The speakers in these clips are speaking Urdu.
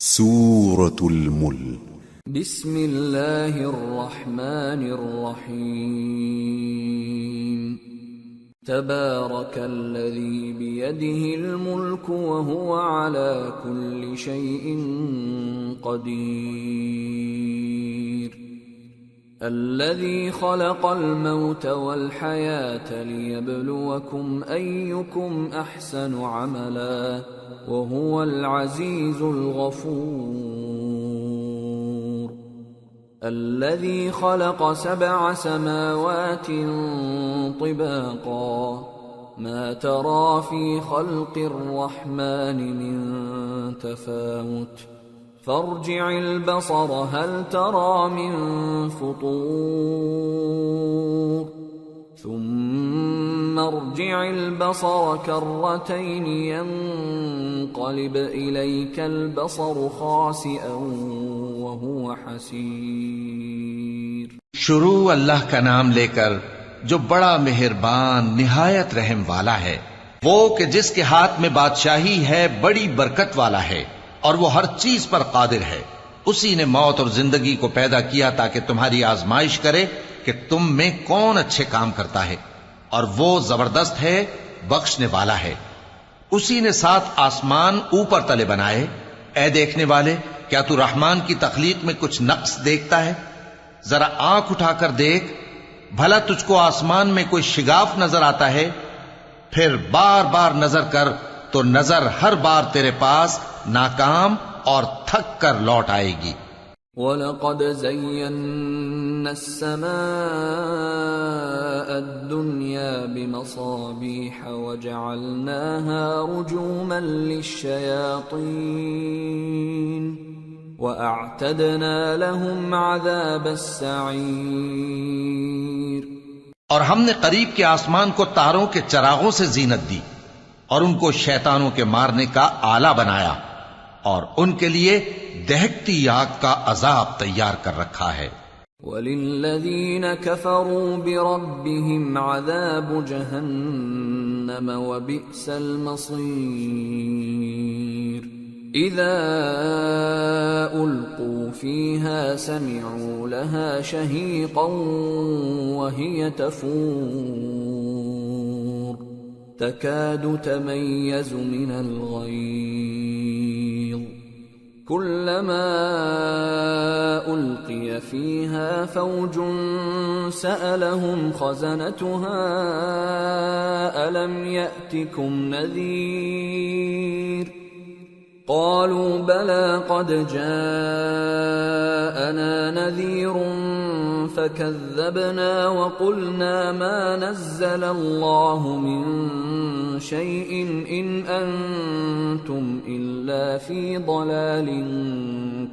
سورة الملك بسم اللہ الرحمن الرحیم تبارک الذی بیدہ الملک وهو على كل شيء قدیر الذي خلق الموت والحياة ليبلوكم أيكم أحسن عملا وهو العزيز الغفور الذي خلق 7 سماوات طباقا ما ترى في خلق الرحمن من تفاوت فارجع البصر هل ترى من فطور ثم ارجع البصر كرتين ينقلب إليك البصر خاسئا وهو حسير شروع اللہ کا نام لے کر جو بڑا مہربان نہایت رحم والا ہے، وہ کہ جس کے ہاتھ میں بادشاہی ہے بڑی برکت والا ہے اور وہ ہر چیز پر قادر ہے۔ اسی نے موت اور زندگی کو پیدا کیا تاکہ تمہاری آزمائش کرے کہ تم میں کون اچھے کام کرتا ہے، اور وہ زبردست ہے، بخشنے والا ہے۔ اسی نے 7 آسمان اوپر تلے بنائے۔ اے دیکھنے والے، کیا تو رحمان کی تخلیق میں کچھ نقص دیکھتا ہے؟ ذرا آنکھ اٹھا کر دیکھ، بھلا تجھ کو آسمان میں کوئی شگاف نظر آتا ہے؟ پھر بار بار نظر کر تو نظر ہر بار تیرے پاس ناکام اور تھک کر لوٹ آئے گی۔ وَلَقَدْ زَيَّنَّا السَّمَاءَ الدُّنْيَا بِمَصَابِيحَ وَجَعَلْنَاهَا رُجُومًا لِلشَّيَاطِينِ وَأَعْتَدْنَا لَهُمْ عَذَابَ السَّعِيرِ۔ اور ہم نے قریب کے آسمان کو تاروں کے چراغوں سے زینت دی اور ان کو شیطانوں کے مارنے کا آلہ بنایا، اور ان کے لیے دہکتی آگ کا عذاب تیار کر رکھا ہے۔ وَلِلَّذِينَ كَفَرُوا بِرَبِّهِمْ عَذَابُ جَهَنَّمَ وَبِئْسَ الْمَصِيرُ إِذَا أُلْقُوا فِيهَا سَمِعُوا لَهَا شَهِيقًا وَهِيَ تَفُورُ تَكَادُ تَمَيَّزُ مِنَ الْغَيْظِ كُلَّمَا أُلْقِيَ فِيهَا فَوْجٌ سَأَلَهُمْ خَزَنَتُهَا أَلَمْ يَأْتِكُمْ نَذِيرٌ قَالُوا بَلَى قَدْ جَاءَنَا نَذِيرٌ فَكَذَّبْنَا وَقُلْنَا مَا نَزَّلَ اللَّهُ مِن شَيْءٍ إِنْ أَنْتُمْ إِلَّا فِي ضَلَالٍ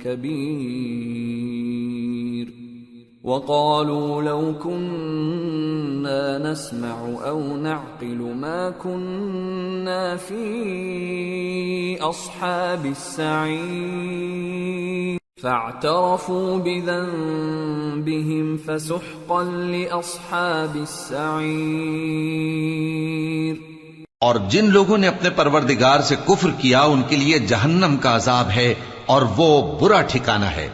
كَبِيرٍ وَقَالُوا لَوْ كُنَّا نَسْمَعُ أَوْ نَعْقِلُ مَا كُنَّا فِي أَصْحَابِ السَّعِيرِ فَاعْتَرَفُوا بِذَنبِهِمْ فَسُحْقًا لِأَصْحَابِ السَّعِيرِ۔ اور جن لوگوں نے اپنے پروردگار سے کفر کیا ان کے لیے جہنم کا عذاب ہے، اور وہ برا ٹھکانہ ہے۔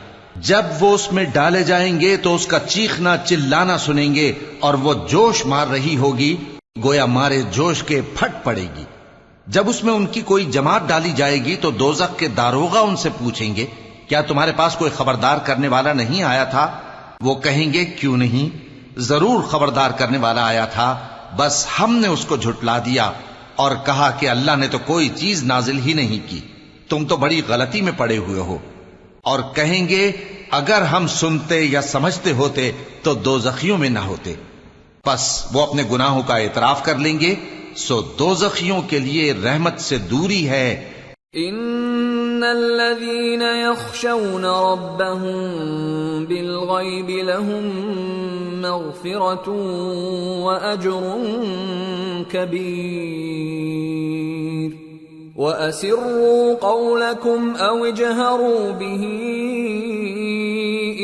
جب وہ اس میں ڈالے جائیں گے تو اس کا چیخنا چلانا سنیں گے، اور وہ جوش مار رہی ہوگی گویا مارے جوش کے پھٹ پڑے گی۔ جب اس میں ان کی کوئی جماعت ڈالی جائے گی تو دوزخ کے داروغہ ان سے پوچھیں گے، کیا تمہارے پاس کوئی خبردار کرنے والا نہیں آیا تھا؟ وہ کہیں گے، کیوں نہیں، ضرور خبردار کرنے والا آیا تھا، بس ہم نے اس کو جھٹلا دیا اور کہا کہ اللہ نے تو کوئی چیز نازل ہی نہیں کی، تم تو بڑی غلطی میں پڑے ہوئے ہو۔ اور کہیں گے، اگر ہم سنتے یا سمجھتے ہوتے تو دوزخیوں میں نہ ہوتے۔ پس وہ اپنے گناہوں کا اعتراف کر لیں گے، سو دوزخیوں کے لیے رحمت سے دوری ہے۔ ان الذين يخشون ربهم بالغيب لهم مغفرة واجر كبير واسروا قولكم او اجهروا به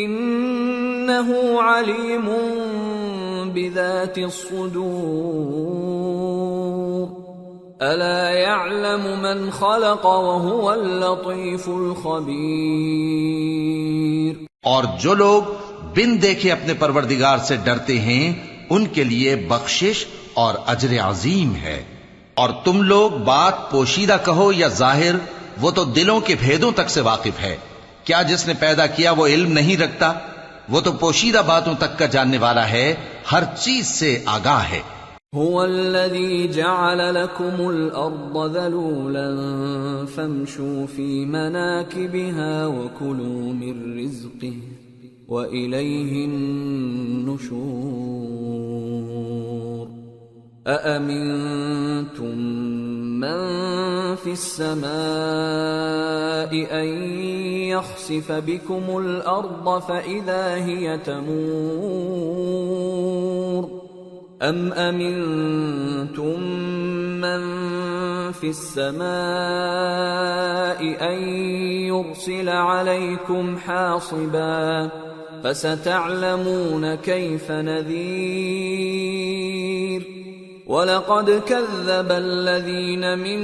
انه عليم بذات الصدور ألا يعلم من خلق وهو اللطيف الخبير۔ اور جو لوگ بن دیکھے اپنے پروردگار سے ڈرتے ہیں ان کے لیے بخشش اور اجر عظیم ہے۔ اور تم لوگ بات پوشیدہ کہو یا ظاہر، وہ تو دلوں کے بھیدوں تک سے واقف ہے۔ کیا جس نے پیدا کیا وہ علم نہیں رکھتا؟ وہ تو پوشیدہ باتوں تک کا جاننے والا ہے، ہر چیز سے آگاہ ہے۔ هو الذي جعل لكم الأرض ذلولا فامشوا في مناكبها وكلوا من رزقه وإليه النشور۔ أأمنتم من في السماء أن يخسف بكم الأرض فإذا هي تمور أم أمنتم من في السماء أن يرسل عليكم حاصبا فستعلمون كيف نذير۔ وَلَقَدْ كَذَّبَ الَّذِينَ مِن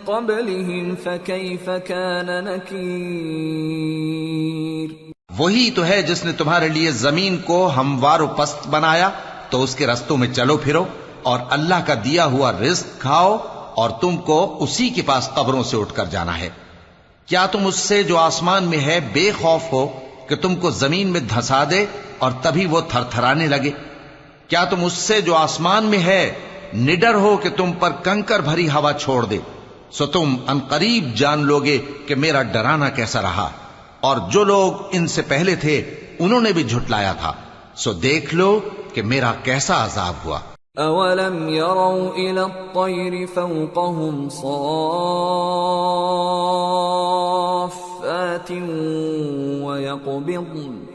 قَبْلِهِمْ فَكَيْفَ كَانَ نَكِيرِ۔ وہی تو ہے جس نے تمہارے لیے زمین کو ہموار و پست بنایا تو اس کے رستوں میں چلو پھرو اور اللہ کا دیا ہوا رزق کھاؤ، اور تم کو اسی کے پاس قبروں سے اٹھ کر جانا ہے۔ کیا تم اس سے جو آسمان میں ہے بے خوف ہو کہ تم کو زمین میں دھسا دے اور تبھی وہ تھر تھرانے لگے؟ کیا تم اس سے جو آسمان میں ہے نڈر ہو کہ تم پر کنکر بھری ہوا چھوڑ دے؟ سو تم عنقریب جان لوگے کہ میرا ڈرانا کیسا رہا۔ اور جو لوگ ان سے پہلے تھے انہوں نے بھی جھٹلایا تھا، سو دیکھ لو کہ میرا کیسا عذاب ہوا۔ اولم يروا الى الطير فوقهم صافات ويقبضن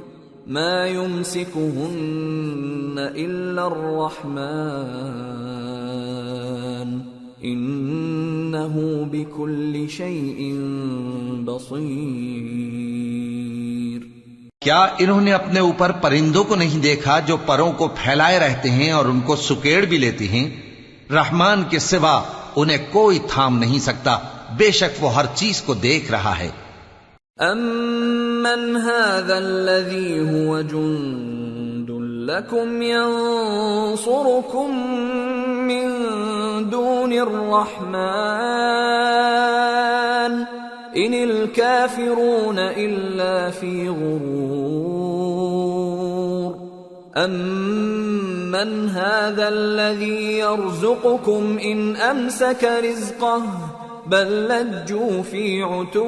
ما يمسكهن الا الرحمن انه بكل شيء بصير۔ کیا انہوں نے اپنے اوپر پرندوں کو نہیں دیکھا جو پروں کو پھیلائے رہتے ہیں اور ان کو سکیڑ بھی لیتے ہیں؟ رحمان کے سوا انہیں کوئی تھام نہیں سکتا، بے شک وہ ہر چیز کو دیکھ رہا ہے۔ امن هذا الذي هو جند لكم ينصركم من دون الرحمن ان الكافرون الا في غرور۔ امن هذا الذي يرزقكم ان امسك رزقه بل لجوا في عتو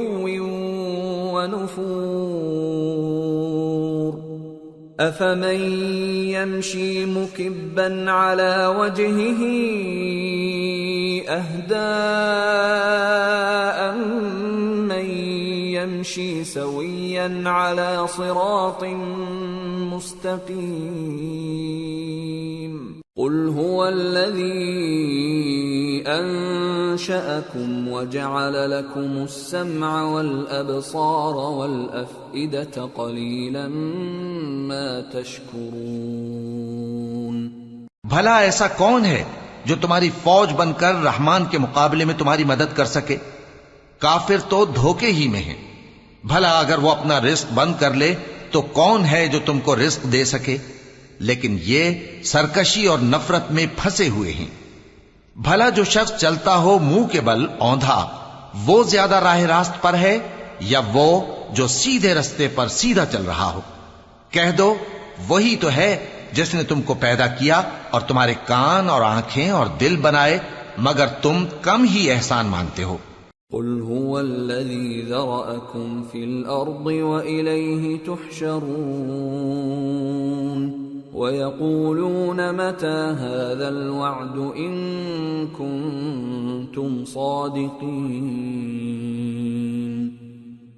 ونفور۔ افمن يمشي مكبا على وجهه اهدى امن يمشي سويا على صراط مستقيم۔ قل هو الذي انشأكم وجعل لكم السمع والابصار والافئدة قليلا ما تشكرون۔ بھلا ایسا کون ہے جو تمہاری فوج بن کر رحمان کے مقابلے میں تمہاری مدد کر سکے؟ کافر تو دھوکے ہی میں ہیں۔ بھلا اگر وہ اپنا رزق بند کر لے تو کون ہے جو تم کو رزق دے سکے؟ لیکن یہ سرکشی اور نفرت میں پھنسے ہوئے ہیں۔ بھلا جو شخص چلتا ہو منہ کے بل اوندھا، وہ زیادہ راہ راست پر ہے یا وہ جو سیدھے رستے پر سیدھا چل رہا ہو؟ کہہ دو وہی تو ہے جس نے تم کو پیدا کیا اور تمہارے کان اور آنکھیں اور دل بنائے، مگر تم کم ہی احسان مانگتے ہو۔ قل هو الذي ذرأكم في الأرض وإليه تحشرون ويقولون متى هذا الوعد إن كنتم صادقين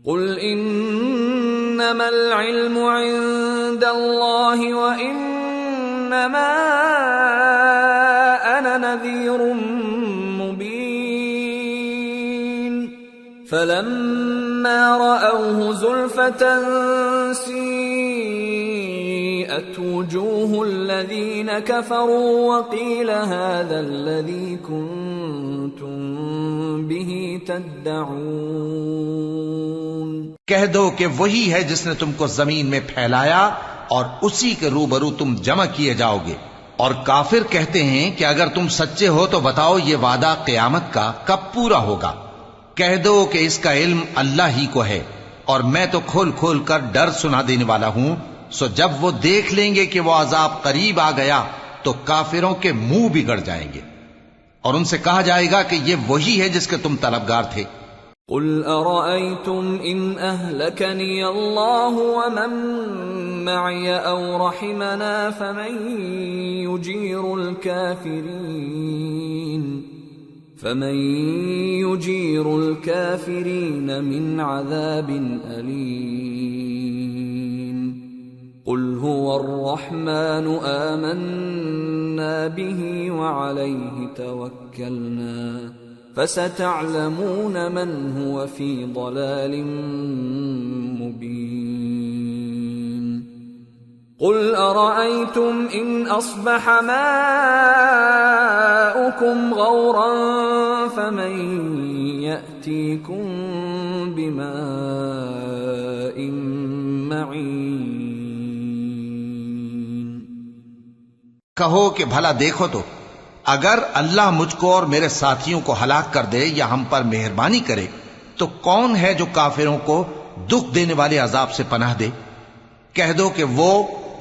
قل إنما العلم عند الله وإنما أنا نذير فلما رأوه زلفة سيئت وجوه الذين كفروا وقيل هذا الذي كنتم به تدعون کہہ دو کہ وہی ہے جس نے تم کو زمین میں پھیلایا اور اسی کے روبرو تم جمع کیے جاؤ گے۔ اور کافر کہتے ہیں کہ اگر تم سچے ہو تو بتاؤ یہ وعدہ قیامت کا کب پورا ہوگا؟ کہہ دو کہ اس کا علم اللہ ہی کو ہے، اور میں تو کھول کھول کر ڈر سنا دینے والا ہوں۔ سو جب وہ دیکھ لیں گے کہ وہ عذاب قریب آ گیا تو کافروں کے منہ بگڑ جائیں گے، اور ان سے کہا جائے گا کہ یہ وہی ہے جس کے تم طلبگار تھے۔ قل ارأيتم ان اهلكني الله ومن معي او رحمنا فمن يجير الكافرين من عذاب أليم قل هو الرحمن آمنا به وعليه توكلنا فستعلمون من هو في ضلال مبين قل أرأيتم إن أصبح ماؤكم غورا فمن يأتيكم بماء معين کہو کہ بھلا دیکھو تو اگر اللہ مجھ کو اور میرے ساتھیوں کو ہلاک کر دے یا ہم پر مہربانی کرے تو کون ہے جو کافروں کو دکھ دینے والے عذاب سے پناہ دے؟ کہہ دو کہ وہ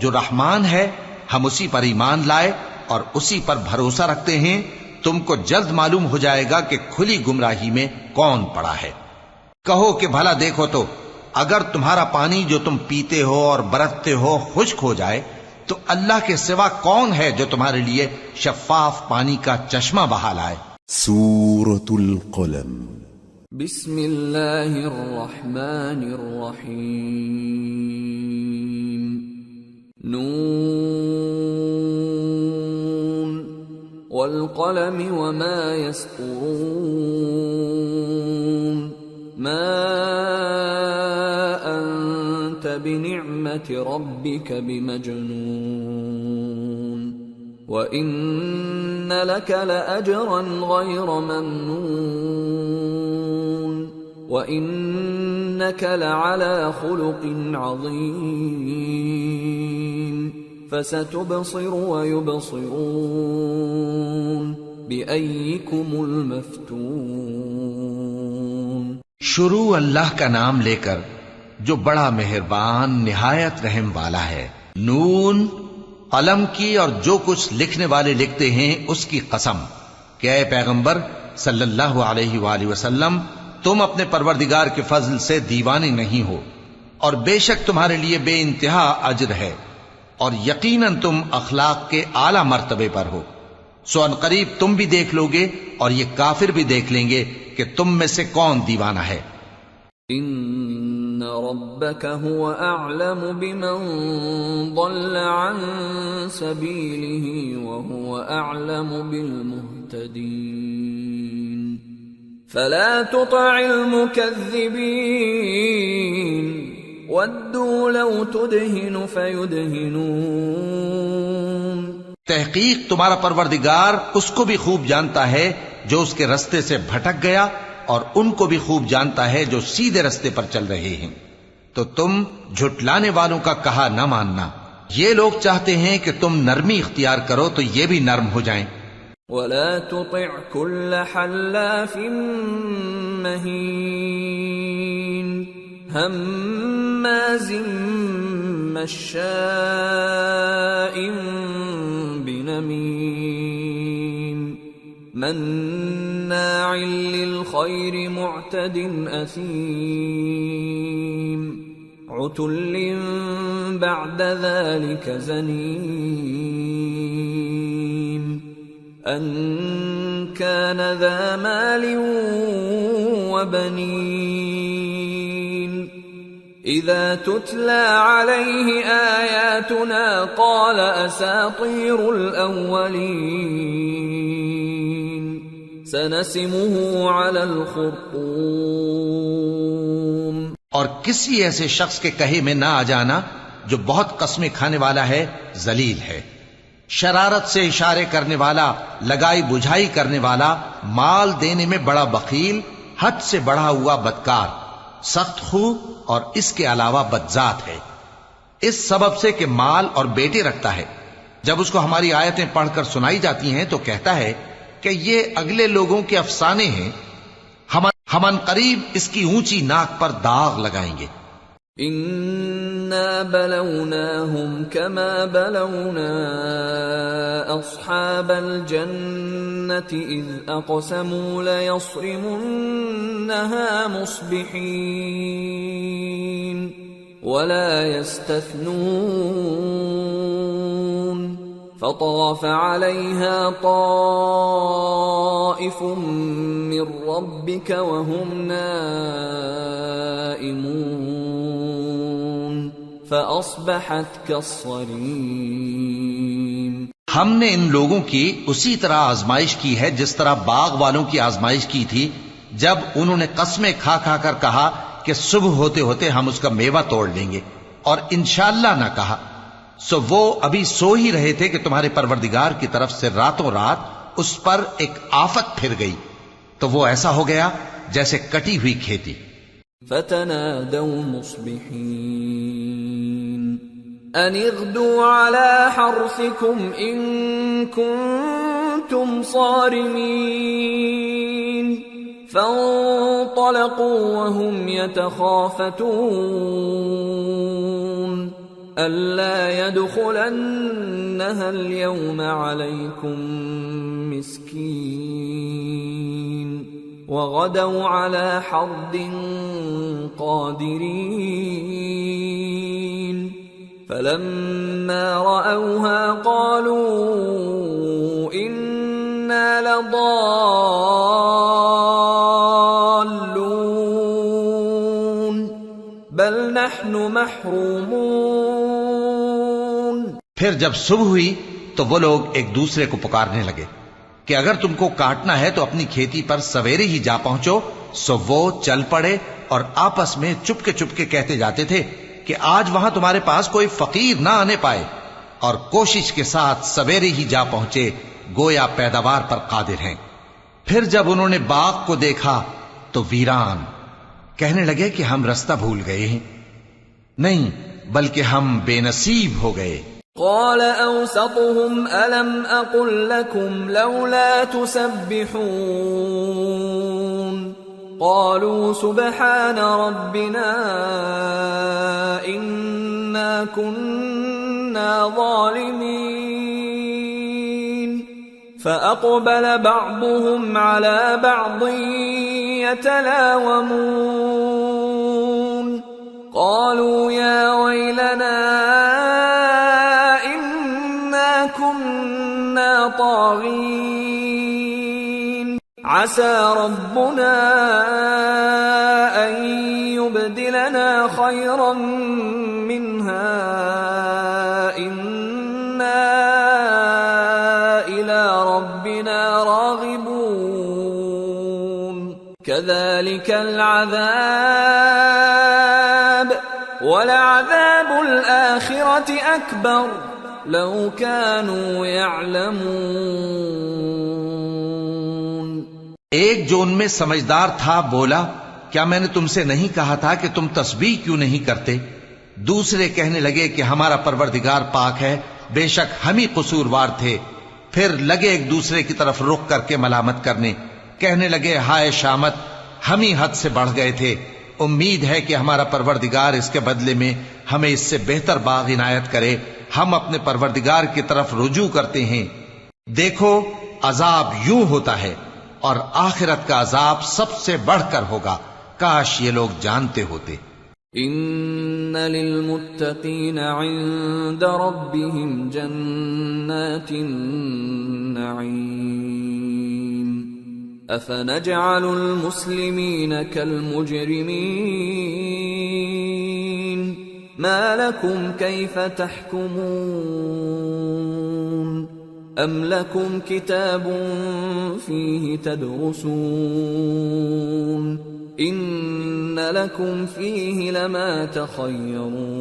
جو رحمان ہے، ہم اسی پر ایمان لائے اور اسی پر بھروسہ رکھتے ہیں، تم کو جلد معلوم ہو جائے گا کہ کھلی گمراہی میں کون پڑا ہے۔ کہو کہ بھلا دیکھو تو اگر تمہارا پانی جو تم پیتے ہو اور برتتے ہو خشک ہو جائے تو اللہ کے سوا کون ہے جو تمہارے لیے شفاف پانی کا چشمہ بہا لائے؟ سورة القلم بسم اللہ الرحمن الرحیم نون والقلم وما يسطرون ما أنت بنعمة ربك بمجنون وإن لك لأجرا غير ممنون وإنك لعلى خلق عظيم فستبصر ويبصرون بأيكم المفتون شروع اللہ کا نام لے کر جو بڑا مہربان نہایت رحم والا ہے۔ نون، قلم کی اور جو کچھ لکھنے والے لکھتے ہیں اس کی قسم کہ اے پیغمبر صلی اللہ علیہ وآلہ وسلم تم اپنے پروردگار کے فضل سے دیوانے نہیں ہو، اور بے شک تمہارے لیے بے انتہا اجر ہے، اور یقیناً تم اخلاق کے اعلی مرتبے پر ہو۔ سو ان قریب تم بھی دیکھ لو گے اور یہ کافر بھی دیکھ لیں گے کہ تم میں سے کون دیوانہ ہے۔ ان ربك هو اعلم بمن ضل عن سبيله وهو اعلم بالمهتدين فلا تطع المكذبين ودوا لو تدهن فيدهنون تحقیق تمہارا پروردگار اس کو بھی خوب جانتا ہے جو اس کے رستے سے بھٹک گیا، اور ان کو بھی خوب جانتا ہے جو سیدھے رستے پر چل رہے ہیں۔ تو تم جھٹلانے والوں کا کہا نہ ماننا، یہ لوگ چاہتے ہیں کہ تم نرمی اختیار کرو تو یہ بھی نرم ہو جائیں۔ ولا تطع كل حلاف مهين هماز مشاء بنميم مناع للخير معتد أثيم عتل بعد ذلك زنيم أن كان ذا مال وبنين إذا تتلى عليه آياتنا قال أساطير الأولين سنسمه على الخرطوم اور کسی ایسے شخص کے کہے میں نہ آ جانا جو بہت قسمیں کھانے والا ہے، ذلیل ہے۔ شرارت سے اشارے کرنے والا، لگائی بجھائی کرنے والا، مال دینے میں بڑا بخیل، حد سے بڑھا ہوا بدکار، سخت خو اور اس کے علاوہ بدذات ہے، اس سبب سے کہ مال اور بیٹے رکھتا ہے۔ جب اس کو ہماری آیتیں پڑھ کر سنائی جاتی ہیں تو کہتا ہے کہ یہ اگلے لوگوں کے افسانے ہیں، ہم ان قریب اس کی اونچی ناک پر داغ لگائیں گے۔ إِنَّا بَلَوْنَاهُمْ كَمَا بَلَوْنَا أَصْحَابَ الْجَنَّةِ إِذْ أَقْسَمُوا لَيَصْرِمُنَّهَا مُصْبِحِينَ وَلَا يَسْتَثْنُونَ فَطَافَ عَلَيْهَا طَائِفٌ مِّن رَّبِّكَ وَهُمْ نَائِمُونَ فَأَصْبَحَتْ كَالصَّرِيمِ۔ ہم نے ان لوگوں کی اسی طرح آزمائش کی ہے جس طرح باغ والوں کی آزمائش کی تھی جب انہوں نے قسمیں کھا کھا کر کہا کہ صبح ہوتے ہوتے ہم اس کا میوہ توڑ لیں گے، اور انشاءاللہ نہ کہا، سو وہ ابھی سو ہی رہے تھے کہ تمہارے پروردگار کی طرف سے راتوں رات اس پر ایک آفت پھر گئی، تو وہ ایسا ہو گیا جیسے کٹی ہوئی کھیتی۔ فَتَنَادَوْا مُصْبِحِينَ أَنِ اغْدُوا عَلَى حَرْثِكُمْ إِن كُنتُمْ صَارِمِينَ فَانطَلَقُوا وَهُمْ يَتَخَافَتُونَ أَلَّا يَدْخُلَنَّهَا الْيَوْمَ عَلَيْكُمْ مِسْكِينٌ وَغَدَوْا عَلَى حَرْدٍ قَادِرِينَ فَلَمَّا رَأَوْهَا قَالُوا إِنَّا لَضَالُّونَ بَلْ نَحْنُ مَحْرُومُونَ۔ پھر جب صبح ہوئی تو وہ لوگ ایک دوسرے کو پکارنے لگے کہ اگر تم کو کاٹنا ہے تو اپنی کھیتی پر سویرے ہی جا پہنچو، سو وہ چل پڑے اور آپس میں چپکے چپکے کہتے جاتے تھے کہ آج وہاں تمہارے پاس کوئی فقیر نہ آنے پائے، اور کوشش کے ساتھ سویرے ہی جا پہنچے گویا پیداوار پر قادر ہیں۔ پھر جب انہوں نے باغ کو دیکھا تو ویران، کہنے لگے کہ ہم رستہ بھول گئے ہیں، نہیں بلکہ ہم بے نصیب ہو گئے۔ قال أوسطهم ألم أقل لكم لولا تسبحون قالوا سبحان ربنا إنا كنا ظالمين فأقبل بعضهم على بعض يتلاومون قالوا يا ويلنا كنا طاغين عسى ربنا أن يبدلنا خيرا منها إنا إلى ربنا راغبون كذلك العذاب ولعذاب الآخرة أكبر لو كانوا يعلمون۔ ایک جو ان میں سمجھدار تھا بولا، کیا میں نے تم سے نہیں کہا تھا کہ تم تسبیح کیوں نہیں کرتے؟ دوسرے کہنے لگے کہ ہمارا پروردگار پاک ہے، بے شک ہم ہی قصوروار تھے۔ پھر لگے ایک دوسرے کی طرف رخ کر کے ملامت کرنے، کہنے لگے ہائے شامت، ہم ہی حد سے بڑھ گئے تھے، امید ہے کہ ہمارا پروردگار اس کے بدلے میں ہمیں اس سے بہتر باغ عنایت کرے، ہم اپنے پروردگار کی طرف رجوع کرتے ہیں۔ دیکھو عذاب یوں ہوتا ہے، اور آخرت کا عذاب سب سے بڑھ کر ہوگا، کاش یہ لوگ جانتے ہوتے۔ ان للمتقین عند ربهم جنات النعیم افنجعل المسلمین كالمجرمین ما لكم كيف تحكمون أم لكم كتاب فيه تدرسون إن لكم فيه لما تخيرون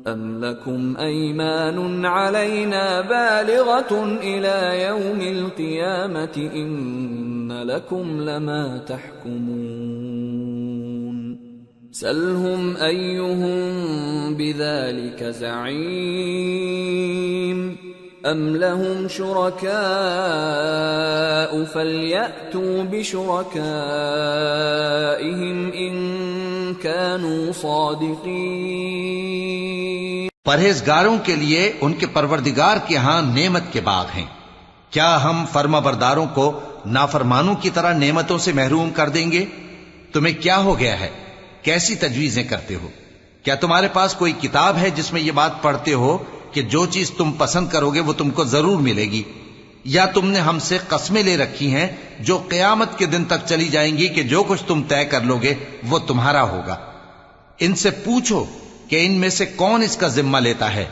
أَمْ لَكُمْ أَيْمَانٌ عَلَيْنَا بَالِغَةٌ إِلَى يَوْمِ الْقِيَامَةِ إِنَّ لَكُمْ لَمَا تَحْكُمُونَ سَلْهُمْ أَيُّهُمْ بِذَلِكَ زَعِيمٌ أَمْ لَهُمْ شُرَكَاءُ فَلْيَأْتُوا بِشُرَكَائِهِمْ إِن كَانُوا صَادِقِينَ پرہیزگاروں کے لیے ان کے پروردگار کے ہاں نعمت کے باغ ہیں۔ کیا ہم فرما برداروں کو نافرمانوں کی طرح نعمتوں سے محروم کر دیں گے؟ تمہیں کیا ہو گیا ہے؟ کیسی تجویزیں کرتے ہو؟ کیا تمہارے پاس کوئی کتاب ہے جس میں یہ بات پڑھتے ہو کہ جو چیز تم پسند کرو گے وہ تم کو ضرور ملے گی؟ یا تم نے ہم سے قسمیں لے رکھی ہیں جو قیامت کے دن تک چلی جائیں گی کہ جو کچھ تم طے کر لو گے وہ تمہارا ہوگا؟ ان سے پوچھو کہ ان میں سے کون اس کا ذمہ لیتا ہے؟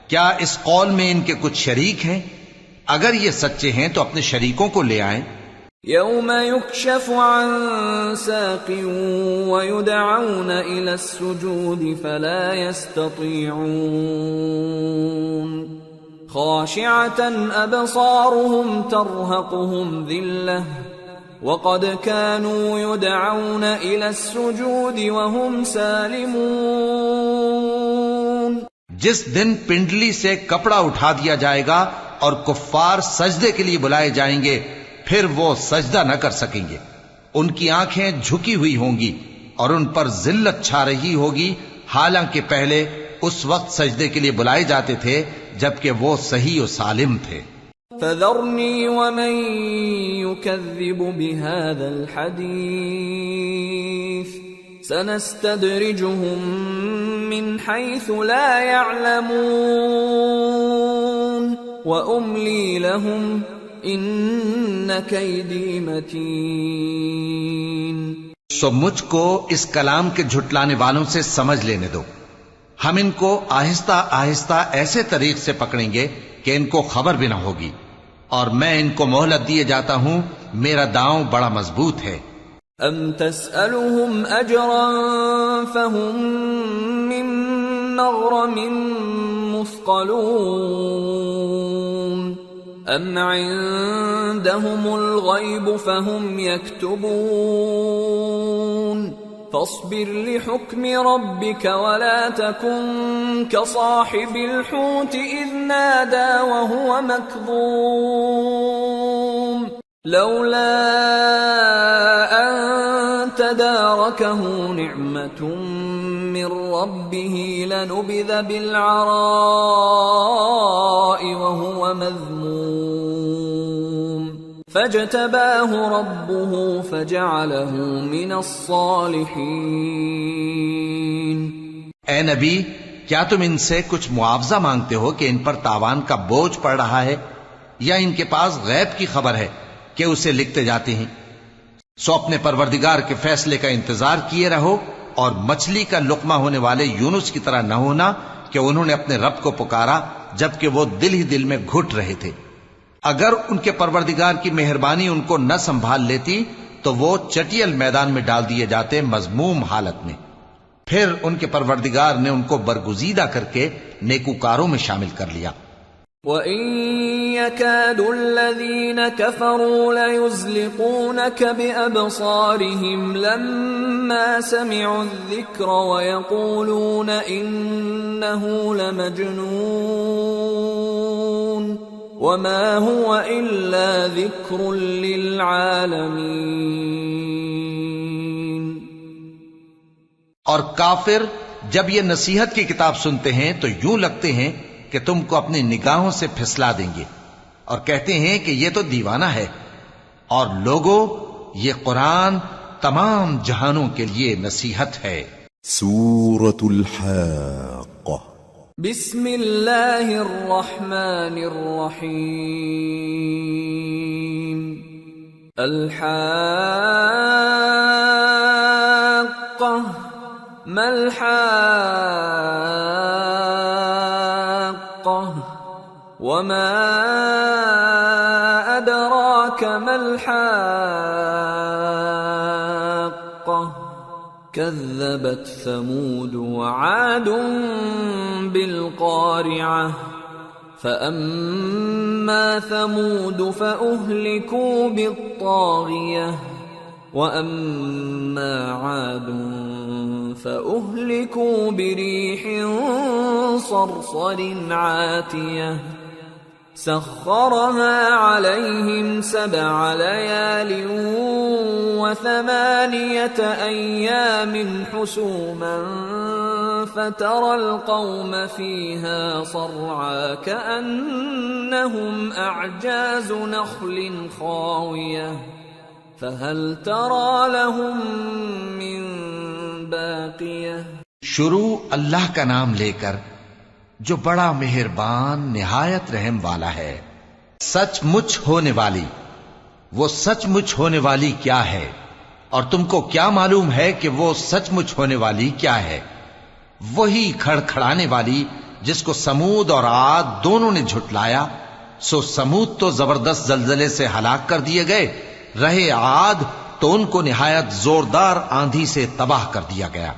کیا اس قول میں ان کے کچھ شریک ہیں؟ اگر یہ سچے ہیں تو اپنے شریکوں کو لے آئیں۔ يَوْمَ يُكْشَفُ عَن سَاقٍ وَيُدْعَوْنَ إِلَى السُّجُودِ فَلَا يَسْتَطِيعُونَ خَاشِعَةً أَبْصَارُهُمْ تَرْهَقُهُمْ ذِلَّةٌ وَقَدْ كَانُوا يُدْعَوْنَ إِلَى السُّجُودِ وَهُمْ سَالِمُونَ جس دن پنڈلی سے کپڑا اٹھا دیا جائے گا اور کفار سجدے کے لیے بلائے جائیں گے، پھر وہ سجدہ نہ کر سکیں گے۔ ان کی آنکھیں جھکی ہوئی ہوں گی اور ان پر ذلت چھا رہی ہوگی، حالانکہ پہلے اس وقت سجدے کے لیے بلائے جاتے تھے جبکہ وہ صحیح و سالم تھے۔ فَذَرْنِي وَمَن يُكَذِّبُ بِهَذَا الْحَدِيثِ سَنَسْتَدْرِجُهُم مِّنْ حَيْثُ لَا يَعْلَمُونَ وَأُمْلِي لَهُمْ ان کیدی متین۔ سو مجھ کو اس کلام کے جھٹلانے والوں سے سمجھ لینے دو، ہم ان کو آہستہ آہستہ ایسے طریق سے پکڑیں گے کہ ان کو خبر بھی نہ ہوگی، اور میں ان کو مہلت دیے جاتا ہوں، میرا داؤں بڑا مضبوط ہے۔ ام تسألهم اجرا فهم من مغرم مثقلون ام عندهم الغیب فهم یکتبون فاصبر لحکم ربك ولا تكن كصاحب الحوت اذ نادى وهو مكظوم لولا ان تداركه نعمة من ربه لنبذ بالعراء وهو مذموم فاجتباه ربه فجعله من الصالحين۔ اے نبی، کیا تم ان سے کچھ معاوضہ مانگتے ہو کہ ان پر تاوان کا بوجھ پڑ رہا ہے، یا ان کے پاس غیب کی خبر ہے کہ اسے لکھتے جاتے ہیں؟ سو اپنے پروردگار کے فیصلے کا انتظار کیے رہو، اور مچھلی کا لقمہ ہونے والے یونس کی طرح نہ ہونا کہ انہوں نے اپنے رب کو پکارا جبکہ وہ دل ہی دل میں گھٹ رہے تھے۔ اگر ان کے پروردگار کی مہربانی ان کو نہ سنبھال لیتی تو وہ چٹیل میدان میں ڈال دیے جاتے مذموم حالت میں۔ پھر ان کے پروردگار نے ان کو برگزیدہ کر کے نیکوکاروں میں شامل کر لیا۔ وَإِن يَكَادُ الَّذِينَ كَفَرُوا لَيُزْلِقُونَكَ بِأَبْصَارِهِمْ لَمَّا سَمِعُوا الذِّكْرَ وَيَقُولُونَ إِنَّهُ لَمَجْنُونٌ وَمَا هُوَ إِلَّا ذِكْرٌ لِّلْعَالَمِينَ۔ اور کافر جب یہ نصیحت کی کتاب سنتے ہیں تو یوں لگتے ہیں کہ تم کو اپنی نگاہوں سے پھسلا دیں گے، اور کہتے ہیں کہ یہ تو دیوانہ ہے۔ اور لوگوں، یہ قرآن تمام جہانوں کے لیے نصیحت ہے۔ سورة الحاقة بسم اللہ الرحمن الرحیم۔ الحاقة ما الحاقة وما أدراك ما الحاقة كذبت ثمود وعاد بالقارعة فأما ثمود فأهلكوا بالطاغية وأما عاد فأهلكوا بريح صرصر عاتية سخرها عليهم 7 ليال و8 أيام حسوما فترى القوم فيها صرعا كأنهم أعجاز نخل خاوية فهل ترى لهم من باقية. شروع اللہ کا نام لے کر جو بڑا مہربان نہایت رحم والا ہے. سچ مچ ہونے والی، وہ سچ مچ ہونے والی کیا ہے؟ اور تم کو کیا معلوم ہے کہ وہ سچ مچ ہونے والی کیا ہے؟ وہی کھڑکھڑانے والی جس کو سمود اور عاد دونوں نے جھٹلایا. سو سمود تو زبردست زلزلے سے ہلاک کر دیے گئے، رہے عاد تو ان کو نہایت زوردار آندھی سے تباہ کر دیا گیا.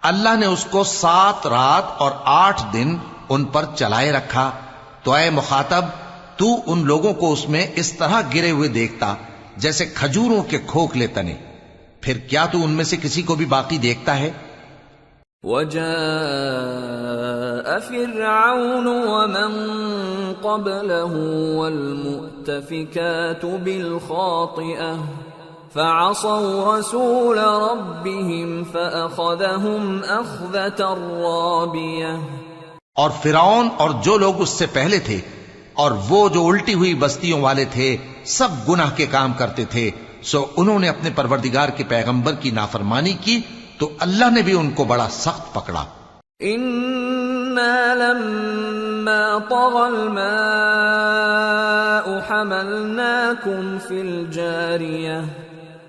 اللہ نے اس کو 7 رات اور 8 دن ان پر چلائے رکھا. تو اے مخاطب، تو ان لوگوں کو اس میں اس طرح گرے ہوئے دیکھتا جیسے کھجوروں کے کھوکھلے تنے. پھر کیا تو ان میں سے کسی کو بھی باقی دیکھتا ہے؟ وجاء فرعون ومن قبله والمؤتفكات بالخاطئة فعصوا رسول ربهم فأخذهم أخذة رابية. اور فرعون اور جو لوگ اس سے پہلے تھے اور وہ جو الٹی ہوئی بستیوں والے تھے سب گناہ کے کام کرتے تھے، سو انہوں نے اپنے پروردگار کے پیغمبر کی نافرمانی کی تو اللہ نے بھی ان کو بڑا سخت پکڑا. إنا لما طغى الماء حملناكم في الجارية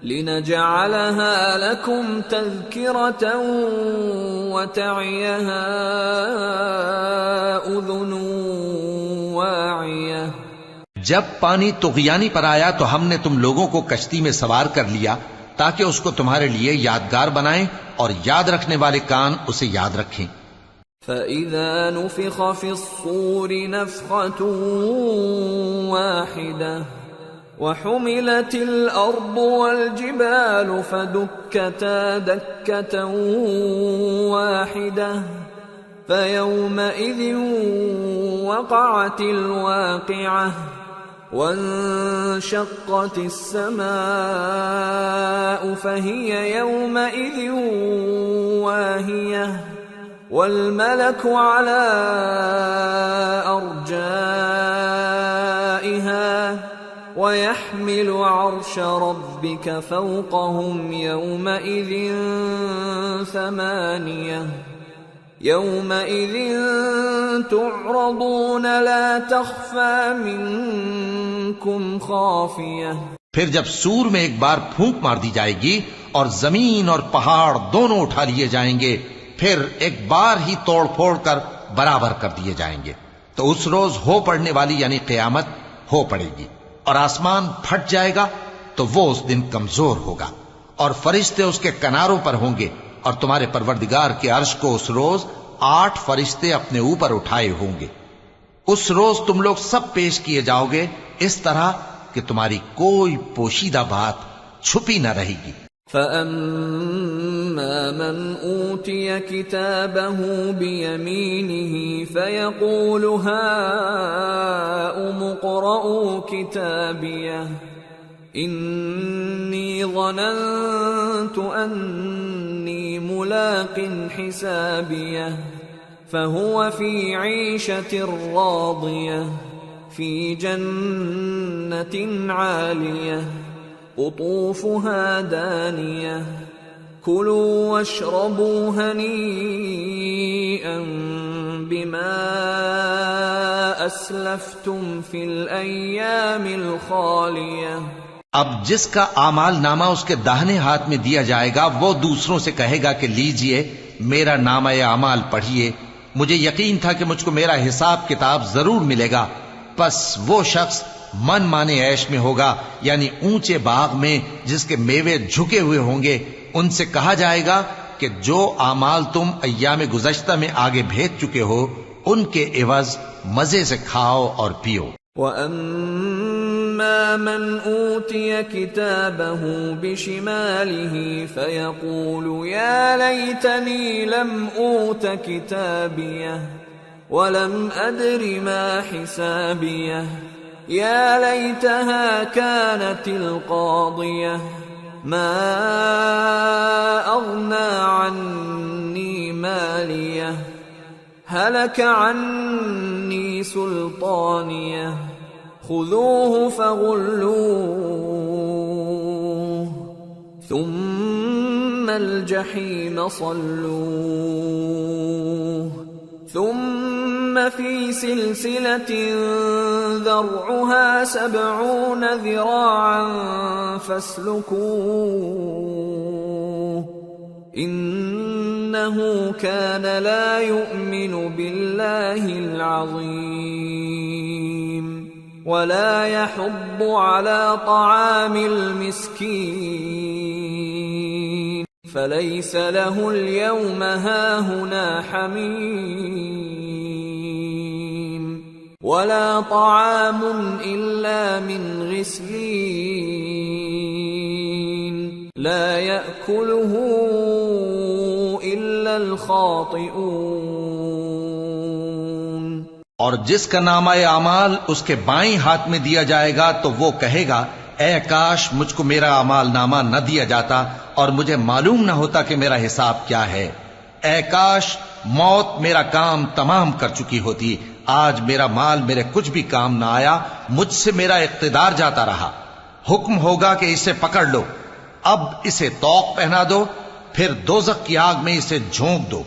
لنجعلها لكم تذكرة وتعيها أذن واعية. جب پانی طغیانی پر آیا تو ہم نے تم لوگوں کو کشتی میں سوار کر لیا تاکہ اس کو تمہارے لیے یادگار بنائیں اور یاد رکھنے والے کان اسے یاد رکھیں. فَإِذَا نُفِخَ فِي الصُّورِ نَفْخَةٌ وَاحِدَةٌ وَحُمِلَتِ الْأَرْضُ وَالْجِبَالُ فَدُكَّتَا دَكَّةً وَاحِدَةً فَيَوْمَئِذٍ وَقَعَتِ الْوَاقِعَةُ وَانشَقَّتِ السَّمَاءُ فَهِيَ يَوْمَئِذٍ وَاهِيَةٌ وَالْمَلَكُ عَلَى أَرْجَائِهَا وَيَحْمِلُ عَرْشَ رَبِّكَ فَوْقَهُمْ يَوْمَئِذٍ ثَمَانِيَةٌ يَوْمَئِذٍ تُعْرَضُونَ لَا تَخْفَى مِنكُمْ خَافِيَةٌ. پھر جب سور میں ایک بار پھونک مار دی جائے گی اور زمین اور پہاڑ دونوں اٹھا لیے جائیں گے، پھر ایک بار ہی توڑ پھوڑ کر برابر کر دیے جائیں گے. تو اس روز ہو پڑنے والی یعنی قیامت ہو پڑے گی اور آسمان پھٹ جائے گا تو وہ اس دن کمزور ہوگا اور فرشتے اس کے کناروں پر ہوں گے اور تمہارے پروردگار کے عرش کو اس روز 8 فرشتے اپنے اوپر اٹھائے ہوں گے. اس روز تم لوگ سب پیش کیے جاؤ گے اس طرح کہ تمہاری کوئی پوشیدہ بات چھپی نہ رہے گی. فَأَمَّا مَنْ أُوتِيَ كِتَابَهُ بِيَمِينِهِ فَيَقُولُ هَاؤُمُ اقْرَءُوا كِتَابِيَهْ إِنِّي ظَنَنتُ أَنِّي مُلَاقٍ حِسَابِيَهْ فَهُوَ فِي عِيشَةٍ رَاضِيَةٍ فِي جَنَّةٍ عَالِيَةٍ قطوفها دانية كلوا واشربوا هنيئا بما أسلفتم في الأيام الخالية. اب جس کا اعمال نامہ اس کے داہنے ہاتھ میں دیا جائے گا وہ دوسروں سے کہے گا کہ لیجئے میرا نامہ اعمال پڑھیے، مجھے یقین تھا کہ مجھ کو میرا حساب کتاب ضرور ملے گا. پس وہ شخص من مانے عیش میں ہوگا، یعنی اونچے باغ میں جس کے میوے جھکے ہوئے ہوں گے، ان سے کہا جائے گا کہ جو اعمال تم ایام گزشتہ میں آگے بھیج چکے ہو ان کے عوض مزے سے کھاؤ اور پیو۔ وَأَمَّا مَنْ أُوتِيَ كِتَابَهُ بِشِمَالِهِ فَيَقُولُ يَا لَيْتَنِي لَمْ أُوتَ كِتَابِيَهْ وَلَمْ أَدْرِ مَا حِسَابِيَهْ يَا لَيْتَهَا كَانَتِ الْقَاضِيَةَ مَا أَغْنَى عَنِّي مَالِيَهْ هَلَكَ عَنِّي سُلْطَانِيَهْ خُذُوهُ فَغُلُّوهُ ثُمَّ الْجَحِيمَ صَلُّوهُ ثُمَّ فِي سِلْسِلَةٍ ذَرْعُهَا 70 ذِرَاعًا فَاسْلُكُوهُ إِنَّهُ كَانَ لَا يُؤْمِنُ بِاللَّهِ الْعَظِيمِ وَلَا يَحُضُّ عَلَى طَعَامِ الْمِسْكِينِ فَلَيْسَ لَهُ الْيَوْمَ هَاهُنَا حَمِيمٌ وَلَا طَعَامٌ إِلَّا مِنْ غِسْلِينٍ لَا يَأْكُلُهُ إِلَّا الْخَاطِئُونَ۔ اور جس کا نامہ اعمال اس کے بائیں ہاتھ میں دیا جائے گا تو وہ کہے گا اے کاش مجھ کو میرا اعمال نامہ نہ دیا جاتا اور مجھے معلوم نہ ہوتا کہ میرا حساب کیا ہے۔ اے کاش موت میرا کام تمام کر چکی ہوتی، آج میرا مال میرے کچھ بھی کام نہ آیا، مجھ سے میرا اقتدار جاتا رہا۔ حکم ہوگا کہ اسے پکڑ لو، اب اسے طوق پہنا دو، پھر دوزخ کی آگ میں اسے جھونک دو،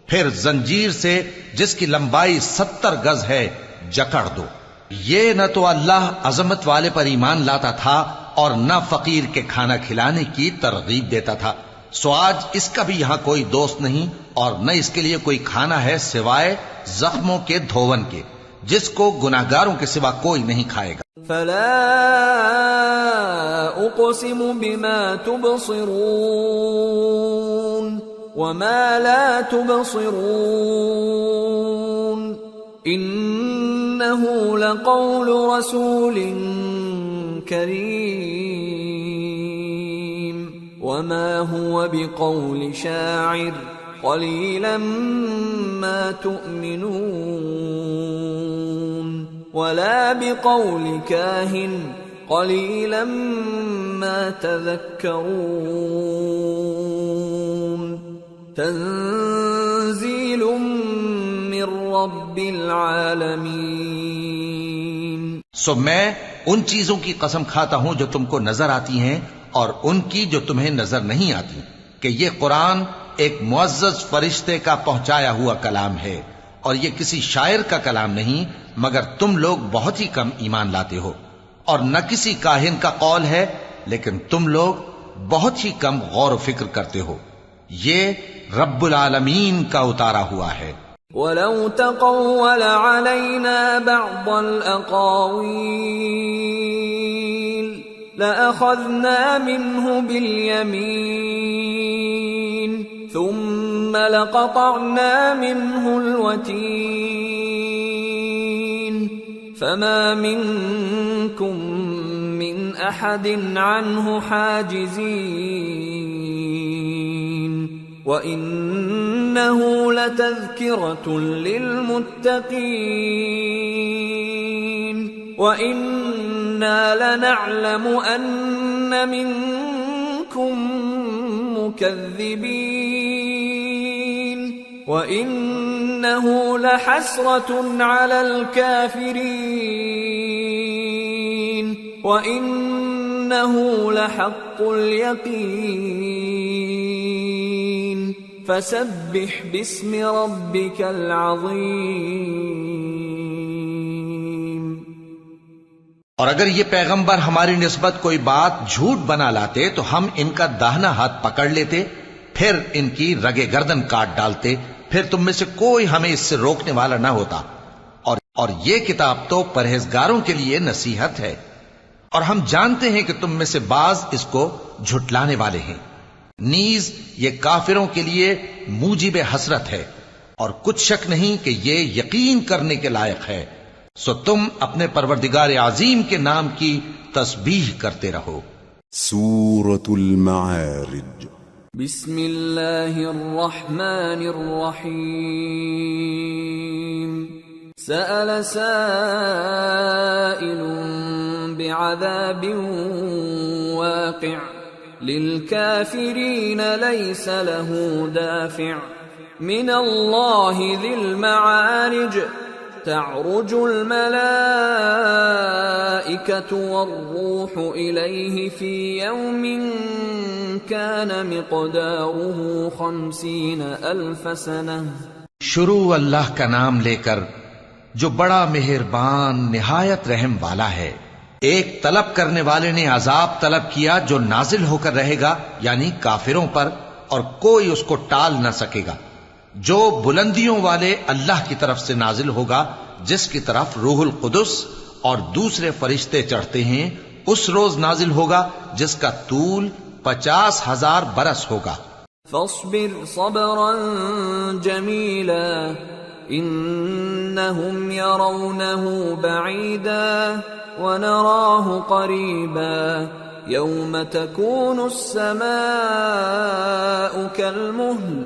پھر زنجیر سے جس کی لمبائی 70 گز ہے جکڑ دو۔ یہ نہ تو اللہ عظمت والے پر ایمان لاتا تھا اور نہ فقیر کے کھانا کھلانے کی ترغیب دیتا تھا، سو آج اس کا بھی یہاں کوئی دوست نہیں اور نہ اس کے لیے کوئی کھانا ہے سوائے زخموں کے دھون کے، جس کو گناہگاروں کے سوا کوئی نہیں کھائے گا۔ فلا اقسم بما تبصرون وما لا تبصرون انه لقول رسول کریم وما هو بقول شاعر قلیلا ما تؤمنون ولا بقول كاهن قليلا ما تذكرون تنزيل من رب العالمين۔ سو میں ان چیزوں کی قسم کھاتا ہوں جو تم کو نظر آتی ہیں اور ان کی جو تمہیں نظر نہیں آتی کہ یہ قرآن ایک معزز فرشتے کا پہنچایا ہوا کلام ہے اور یہ کسی شاعر کا کلام نہیں، مگر تم لوگ بہت ہی کم ایمان لاتے ہو، اور نہ کسی کاہن کا قول ہے لیکن تم لوگ بہت ہی کم غور و فکر کرتے ہو۔ یہ رب العالمین کا اتارا ہوا ہے۔ وَلَوْ تَقَوَّلَ عَلَيْنَا بَعْضَ الْأَقَاوِيلِ لَأَخَذْنَا مِنْهُ بِالْيَمِينِ ثُمَّ لَقَطَعْنَا مِنْهُ الْوَتِينَ فَمَا مِنْكُمْ مِنْ أَحَدٍ عَنْهُ حَاجِزِينَ وَإِنَّهُ لَتَذْكِرَةٌ لِلْمُتَّقِينَ وَإِنَّا لَنَعْلَمُ أَنَّ مِنْكُمْ مُكَذِّبِينَ وَإِنَّهُ لَحَسْرَةٌ عَلَى الْكَافِرِينَ وَإِنَّهُ لَحَقُّ الْيَقِينِ فَسَبِّحْ بِاسْمِ رَبِّكَ الْعَظِيمِ۔ اور اگر یہ پیغمبر ہماری نسبت کوئی بات جھوٹ بنا لاتے تو ہم ان کا داہنا ہاتھ پکڑ لیتے، پھر ان کی رگے گردن کاٹ ڈالتے، پھر تم میں سے کوئی ہمیں اس سے روکنے والا نہ ہوتا۔ اور یہ کتاب تو پرہیزگاروں کے لیے نصیحت ہے، اور ہم جانتے ہیں کہ تم میں سے بعض اس کو جھٹلانے والے ہیں۔ نیز یہ کافروں کے لیے موجب حسرت ہے، اور کچھ شک نہیں کہ یہ یقین کرنے کے لائق ہے۔ سو تم اپنے پروردگار عظیم کے نام کی تسبیح کرتے رہو۔ سورة المعارج۔ بسم اللہ الرحمن الرحیم۔ سأل سائل بعذاب واقع للكافرين ليس له دافع من الله ذي المعارج تعرج الملائكة والروح إليه في يوم كان مقداره 50,000 سنة۔ شروع اللہ کا نام لے کر جو بڑا مہربان نہایت رحم والا ہے۔ ایک طلب کرنے والے نے عذاب طلب کیا جو نازل ہو کر رہے گا، یعنی کافروں پر، اور کوئی اس کو ٹال نہ سکے گا، جو بلندیوں والے اللہ کی طرف سے نازل ہوگا، جس کی طرف روح القدس اور دوسرے فرشتے چڑھتے ہیں، اس روز نازل ہوگا جس کا طول 50,000 برس ہوگا۔ فاصبر صبرا جميلا انهم يرونه بعيدا ونراه قريبا يوم تكون السماء كالمهل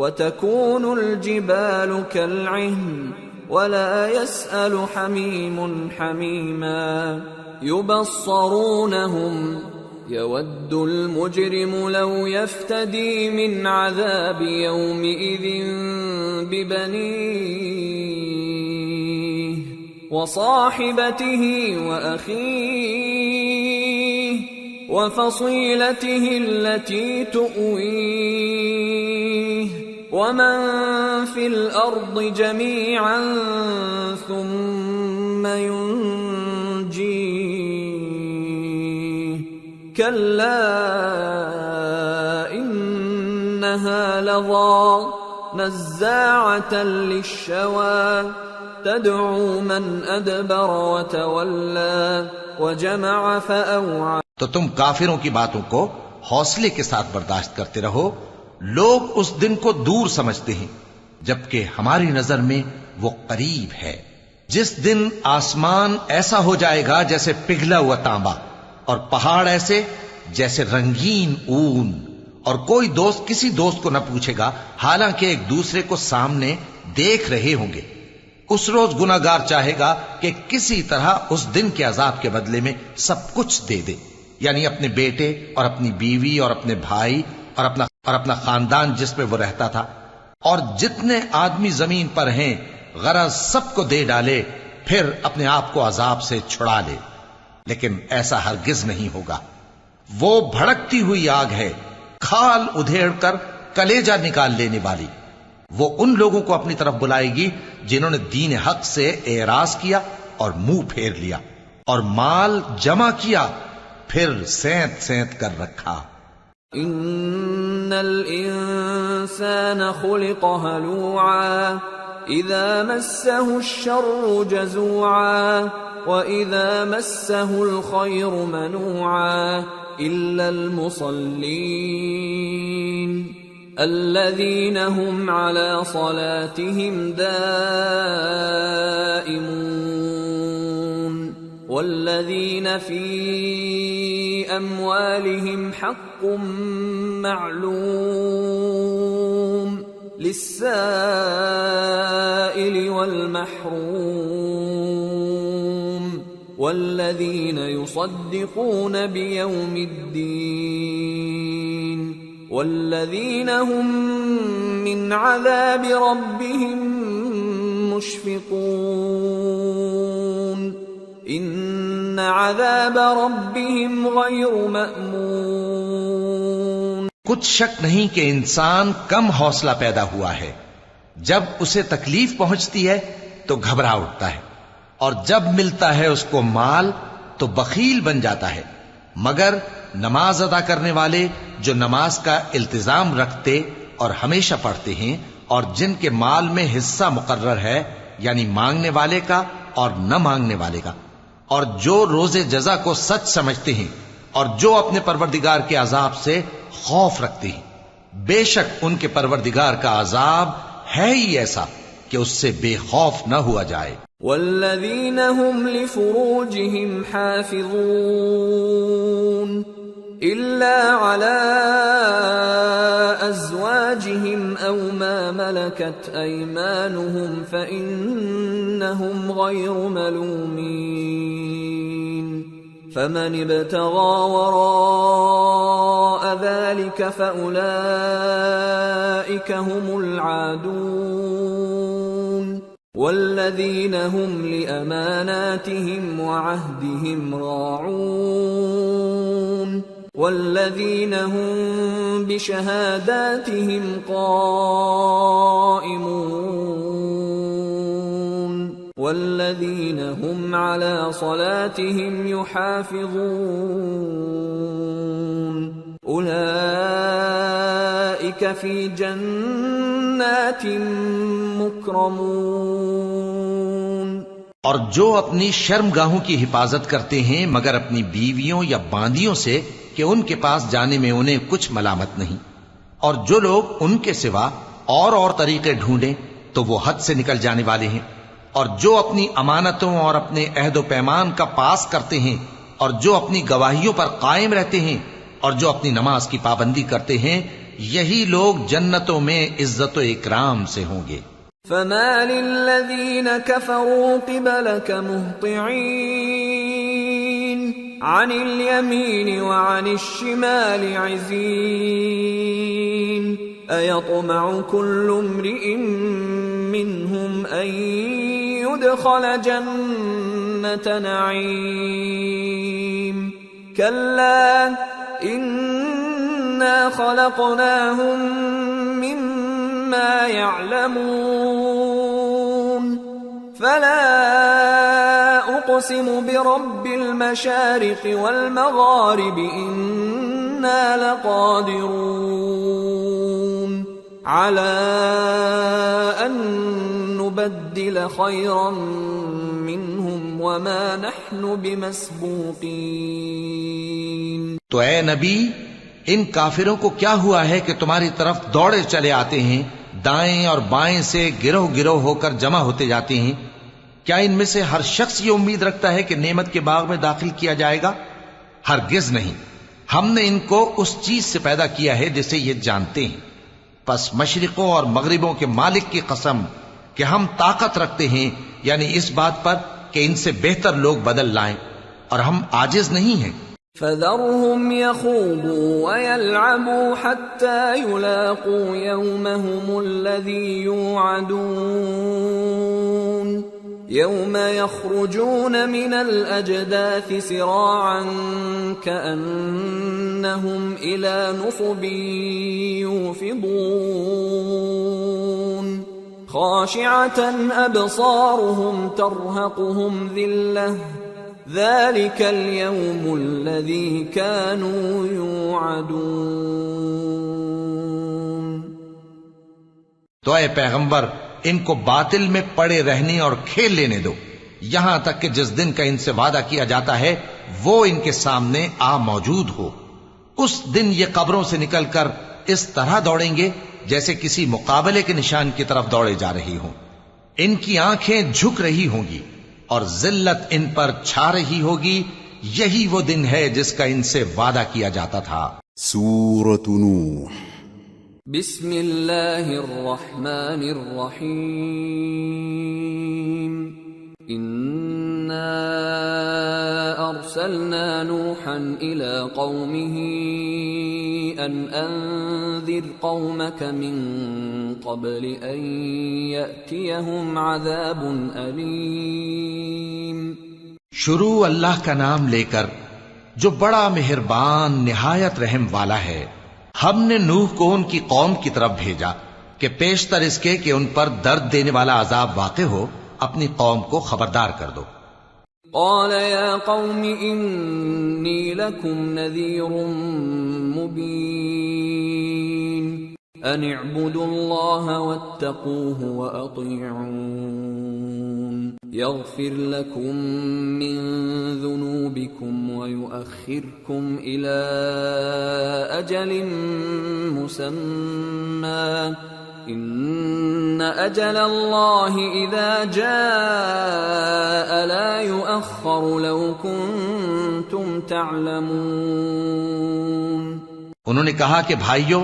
وتكون الجبال كالعهن ولا يسأل حميم حميما يبصرونهم يود المجرم لو يفتدي من عذاب يومئذ ببنيه وصاحبته وأخيه وفصيلته التي تؤويه ومن في الأرض جميعا ثم ينجيه كلا إنها لظى نزاعة للشوى تدعو من أدبر وتولى وجمع فأوعى۔ تو تم کافروں کی باتوں کو حوصلے کے ساتھ برداشت کرتے رہو۔ لوگ اس دن کو دور سمجھتے ہیں، جبکہ ہماری نظر میں وہ قریب ہے۔ جس دن آسمان ایسا ہو جائے گا جیسے پگھلا ہوا تانبا، اور پہاڑ ایسے جیسے رنگین اون، اور کوئی دوست کسی دوست کو نہ پوچھے گا، حالانکہ ایک دوسرے کو سامنے دیکھ رہے ہوں گے۔ اس روز گناہگار چاہے گا کہ کسی طرح اس دن کے عذاب کے بدلے میں سب کچھ دے دے، یعنی اپنے بیٹے اور اپنی بیوی اور اپنے بھائی اور اپنا خاندان جس میں وہ رہتا تھا، اور جتنے آدمی زمین پر ہیں غرض سب کو دے ڈالے، پھر اپنے آپ کو عذاب سے چھڑا لے۔ لیکن ایسا ہرگز نہیں ہوگا۔ وہ بھڑکتی ہوئی آگ ہے، کھال ادھیڑ کر کلیجہ نکال لینے والی۔ وہ ان لوگوں کو اپنی طرف بلائے گی جنہوں نے دین حق سے اعراض کیا اور منہ پھیر لیا، اور مال جمع کیا پھر سینت سینت کر رکھا۔ ان الانسان خلق هلوعا اذا مسه الشر جزوعا واذا مسه الخير منوعا الا المصلين الذين هم على صلاتهم دائمون والذين في أموالهم حق معلوم للسائل والمحروم والذين يصدقون بيوم الدين والذين هم من عذاب ربهم مشفقون ان عذاب ربهم غیر مأمون۔ کچھ شک نہیں کہ انسان کم حوصلہ پیدا ہوا ہے۔ جب اسے تکلیف پہنچتی ہے تو گھبرا اٹھتا ہے، اور جب ملتا ہے اس کو مال تو بخیل بن جاتا ہے، مگر نماز ادا کرنے والے جو نماز کا التزام رکھتے اور ہمیشہ پڑھتے ہیں، اور جن کے مال میں حصہ مقرر ہے، یعنی مانگنے والے کا اور نہ مانگنے والے کا، اور جو روز جزا کو سچ سمجھتے ہیں، اور جو اپنے پروردگار کے عذاب سے خوف رکھتے ہیں، بے شک ان کے پروردگار کا عذاب ہے ہی ایسا کہ اس سے بے خوف نہ ہوا جائے۔ والذین هم لفروجهم حافظون إلا على أزواجهم أو ما ملكت أيمانهم فإنهم غير ملومين فمن ابتغى وراء ذلك فأولئك هم العادون والذين هم لأماناتهم وعهدهم راعون والذين هم بشهاداتهم قائمون والذين هم على صلاتهم يحافظون أولئك في جنات مكرمون۔ اور جو اپنی شرمگاہوں کی حفاظت کرتے ہیں مگر اپنی بیویوں یا باندیوں سے کہ ان کے پاس جانے میں انہیں کچھ ملامت نہیں، اور جو لوگ ان کے سوا اور طریقے ڈھونڈیں تو وہ حد سے نکل جانے والے ہیں، اور جو اپنی امانتوں اور اپنے عہد و پیمان کا پاس کرتے ہیں، اور جو اپنی گواہیوں پر قائم رہتے ہیں، اور جو اپنی نماز کی پابندی کرتے ہیں، یہی لوگ جنتوں میں عزت و اکرام سے ہوں گے۔ فما للذین كفروا قبلك مهطعین عن الیمین وعن الشمال عزین ایطمع كل امرئ منهم ان يدخل جنة نعیم كلا انا خلقناهم مما يعلمون فلا اقسم برب المشارق والمغارب انا لقادرون على ان نبدل خيرا منهم وما نحن بمسبوقين۔ تو اے نبی، ان کافروں کو کیا ہوا ہے کہ تمہاری طرف دوڑے چلے آتے ہیں، دائیں اور بائیں سے گروہ گروہ ہو کر جمع ہوتے جاتے ہیں؟ کیا ان میں سے ہر شخص یہ امید رکھتا ہے کہ نعمت کے باغ میں داخل کیا جائے گا؟ ہرگز نہیں، ہم نے ان کو اس چیز سے پیدا کیا ہے جسے یہ جانتے ہیں۔ پس مشرقوں اور مغربوں کے مالک کی قسم کہ ہم طاقت رکھتے ہیں، یعنی اس بات پر کہ ان سے بہتر لوگ بدل لائیں، اور ہم عاجز نہیں ہیں۔ فذرهم يخوضوا ويلعبوا حتى يلاقوا يومهم الذي يوعدون يوم يخرجون من الأجداث سراعا كأنهم إلى نصب يوفضون خاشعة أبصارهم ترهقهم ذلة ذلك اليوم الذي كانوا يوعدون۔ تو اے پیغمبر، ان کو باطل میں پڑے رہنے اور کھیل لینے دو یہاں تک کہ جس دن کا ان سے وعدہ کیا جاتا ہے وہ ان کے سامنے آ موجود ہو۔ اس دن یہ قبروں سے نکل کر اس طرح دوڑیں گے جیسے کسی مقابلے کے نشان کی طرف دوڑے جا رہی ہوں۔ ان کی آنکھیں جھک رہی ہوں گی اور ذلت ان پر چھا رہی ہوگی۔ یہی وہ دن ہے جس کا ان سے وعدہ کیا جاتا تھا۔ سورة نوح۔ بسم اللہ الرحمن الرحیم۔ انا ارسلنا نوحا الى قومه ان انذر قومك من قبل ان يأتيهم عذاب الیم۔ شروع اللہ کا نام لے کر جو بڑا مہربان نہایت رحم والا ہے۔ ہم نے نوح کو ان کی قوم کی طرف بھیجا کہ پیشتر اس کے کہ ان پر درد دینے والا عذاب واقع ہو اپنی قوم کو خبردار کر دو۔ قال يا قوم انی لکم نذیر مبین ان اعبدوا اللہ واتقوه واطیعون يغفر لكم من ذنوبكم ويؤخركم إلى أجل مسمى إن أجل الله إذا جاء لا يؤخر لو كنتم تعلمون۔ انہوں نے کہا کہ بھائیو،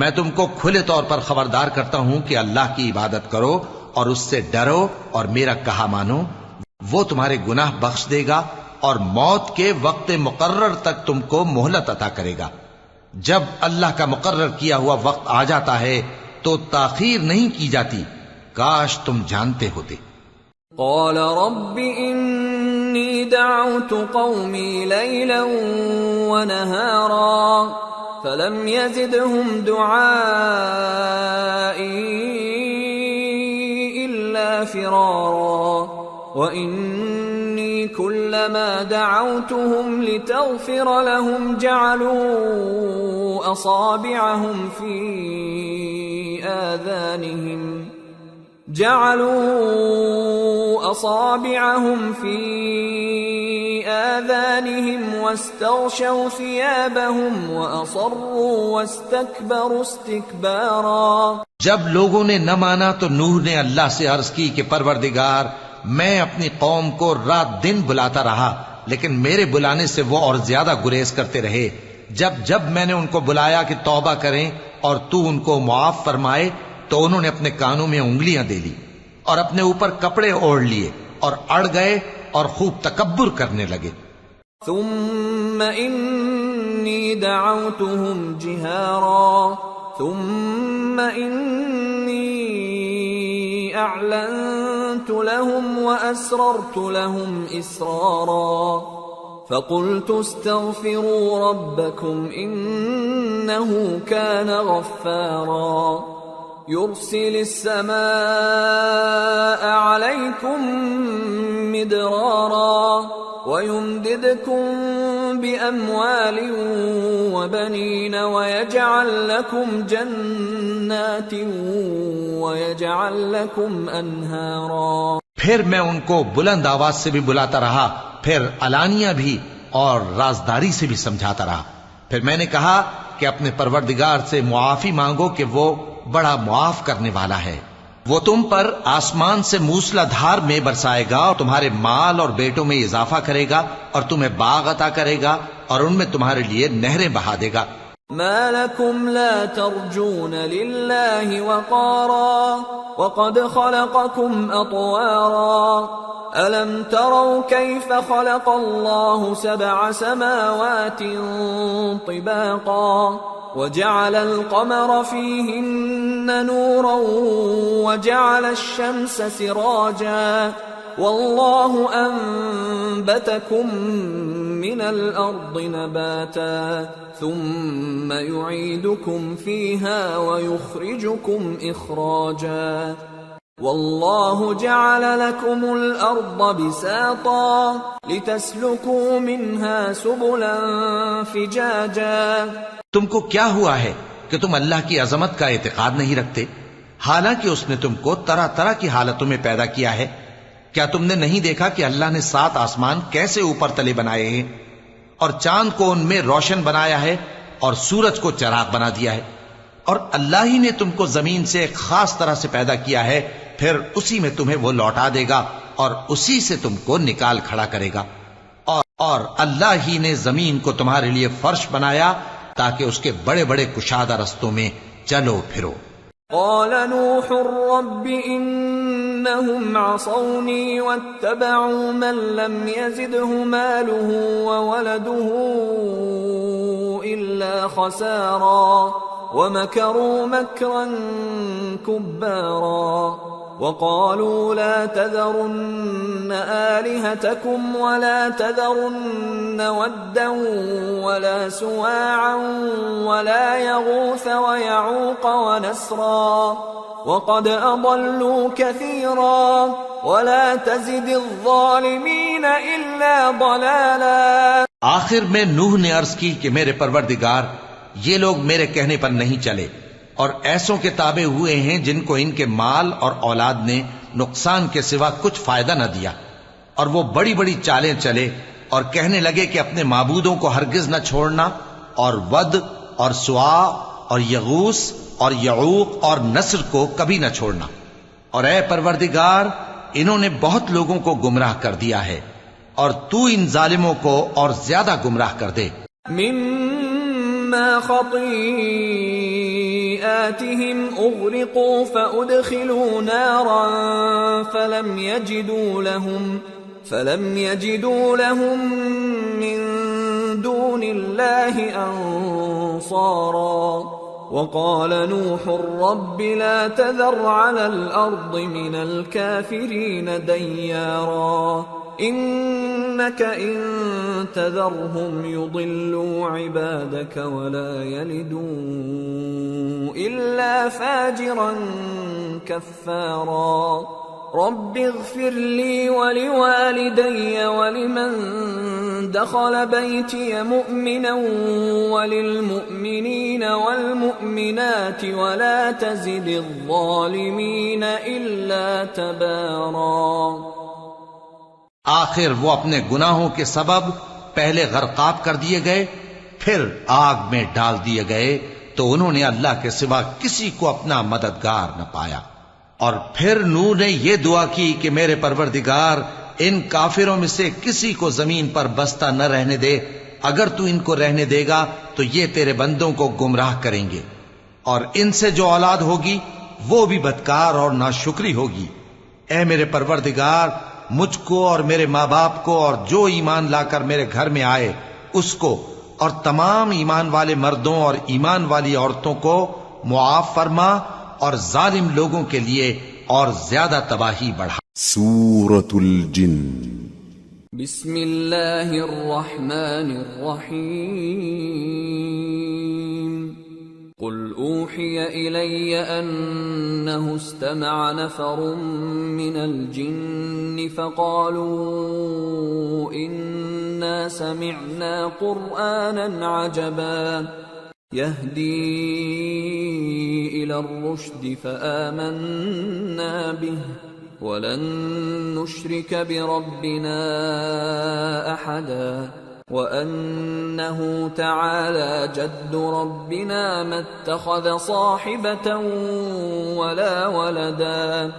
میں تم کو کھلے طور پر خبردار کرتا ہوں کہ اللہ کی عبادت کرو اور اس سے ڈرو اور میرا کہا مانو، وہ تمہارے گناہ بخش دے گا اور موت کے وقت مقرر تک تم کو مہلت عطا کرے گا۔ جب اللہ کا مقرر کیا ہوا وقت آ جاتا ہے تو تاخیر نہیں کی جاتی، کاش تم جانتے ہوتے۔ قال رب انی دعوت قومی لیلا ونہارا فلم يزدهم دعائي إلا فرارا وإني كلما دعوتهم لتغفر لهم جعلوا أصابعهم في آذانهم واستغشوا ثيابهم وأصروا واستكبروا استكبارا۔ جب لوگوں نے نہ مانا تو نوح نے اللہ سے عرض کی کہ پروردگار، میں اپنی قوم کو رات دن بلاتا رہا لیکن میرے بلانے سے وہ اور زیادہ گریز کرتے رہے۔ جب میں نے ان کو بلایا کہ توبہ کریں اور تو ان کو معاف فرمائے تو انہوں نے اپنے کانوں میں انگلیاں دے لی اور اپنے اوپر کپڑے اوڑھ لیے اور اڑ گئے اور خوب تکبر کرنے لگے۔ ثم انی دعوتهم جہارا ثم انی اعلنت لهم واسررت لهم اسرارا فقلت استغفروا ربكم انه كان غفارا يرسل السماء عليكم مدرارا ويمددكم بأموال وبنين ويجعل لكم جنات ويجعل لكم أنهارا۔ پھر میں ان کو بلند آواز سے بھی بلاتا رہا، پھر علانیہ بھی اور رازداری سے بھی سمجھاتا رہا۔ پھر میں نے کہا کہ اپنے پروردگار سے معافی مانگو کہ وہ بڑا معاف کرنے والا ہے، وہ تم پر آسمان سے موسلا دھار میں برسائے گا اور تمہارے مال اور بیٹوں میں اضافہ کرے گا اور تمہیں باغ عطا کرے گا اور ان میں تمہارے لیے نہریں بہا دے گا۔ ما لكم لا ترجون لله وقارا وقد خلقكم أطوارا ألم تروا كيف خلق الله 7 سماوات طباقا وجعل القمر فيهن نورا وجعل الشمس سراجا والله أنبتكم من الأرض نباتا ثم يعيدكم فيها ويخرجكم إخراجا والله جعل لكم الأرض بساطا لتسلكوا منها سبلا فجاجا۔ تم کو کیا ہوا ہے کہ تم اللہ کی عظمت کا اعتقاد نہیں رکھتے، حالانکہ اس نے تم کو طرح طرح کی حالتوں میں پیدا کیا ہے؟ کیا تم نے نہیں دیکھا کہ اللہ نے 7 آسمان کیسے اوپر تلے بنائے ہیں اور چاند کو ان میں روشن بنایا ہے اور سورج کو چراغ بنا دیا ہے؟ اور اللہ ہی نے تم کو زمین سے ایک خاص طرح سے پیدا کیا ہے، پھر اسی میں تمہیں وہ لوٹا دے گا اور اسی سے تم کو نکال کھڑا کرے گا۔ اور اللہ ہی نے زمین کو تمہارے لیے فرش بنایا تاکہ اس کے بڑے بڑے کشادہ رستوں میں چلو پھرو۔ قال نوح رب انهم عصوني واتبعوا من لم يزده ماله وولده الا خسارا ومكروا مكرا كبارا وقالوا لا تذرن آلهتكم ولا تذرن ودا ولا سواعا ولا يغوث ويعوق ونسرا وقد أضلوا كثيرا ولا تزد الظالمين إلا ضلالا۔ آخر میں نوح نے عرض کی کہ میرے پروردگار، یہ لوگ میرے کہنے پر نہیں چلے اور ایسوں کے تابع ہوئے ہیں جن کو ان کے مال اور اولاد نے نقصان کے سوا کچھ فائدہ نہ دیا، اور وہ بڑی بڑی چالیں چلے اور کہنے لگے کہ اپنے معبودوں کو ہرگز نہ چھوڑنا، اور ود اور سوا اور یغوث اور یعوق اور نصر کو کبھی نہ چھوڑنا، اور اے پروردگار انہوں نے بہت لوگوں کو گمراہ کر دیا ہے، اور تو ان ظالموں کو اور زیادہ گمراہ کر دے۔ مما خطيئاتهم اغرقوا فادخلوا نارا فلم يجدوا لهم من دون الله انصارا وقال نوح رب لا تذر على الارض من الكافرين ديارا انك ان تذرهم يضلوا عبادك ولا يلدوا الا فاجرا كفارا رب اغفر لي ولوالدي ولمن دخل بيتي مؤمنا وللمؤمنين والمؤمنات ولا تزد الظالمين الا تبارا۔ آخر وہ اپنے گناہوں کے سبب پہلے غرقاب کر دیے گئے، پھر آگ میں ڈال دیے گئے، تو انہوں نے اللہ کے سوا کسی کو اپنا مددگار نہ پایا۔ اور پھر نوح نے یہ دعا کی کہ میرے پروردگار ان کافروں میں سے کسی کو زمین پر بستہ نہ رہنے دے، اگر تو ان کو رہنے دے گا تو یہ تیرے بندوں کو گمراہ کریں گے، اور ان سے جو اولاد ہوگی وہ بھی بدکار اور ناشکری ہوگی۔ اے میرے پروردگار مجھ کو اور میرے ماں باپ کو اور جو ایمان لا کر میرے گھر میں آئے اس کو اور تمام ایمان والے مردوں اور ایمان والی عورتوں کو معاف فرما، اور ظالم لوگوں کے لیے اور زیادہ تباہی بڑھا۔ سورة الجن۔ بسم اللہ الرحمن الرحیم۔ قل اوحی الی انہ استمع نفر من الجن فقالوا انا سمعنا قرآنا عجبا يهدي إلى الرشد فآمنا به ولن نشرك بربنا أحدا وأنه تعالى جد ربنا ما اتخذ صاحبة ولا ولدا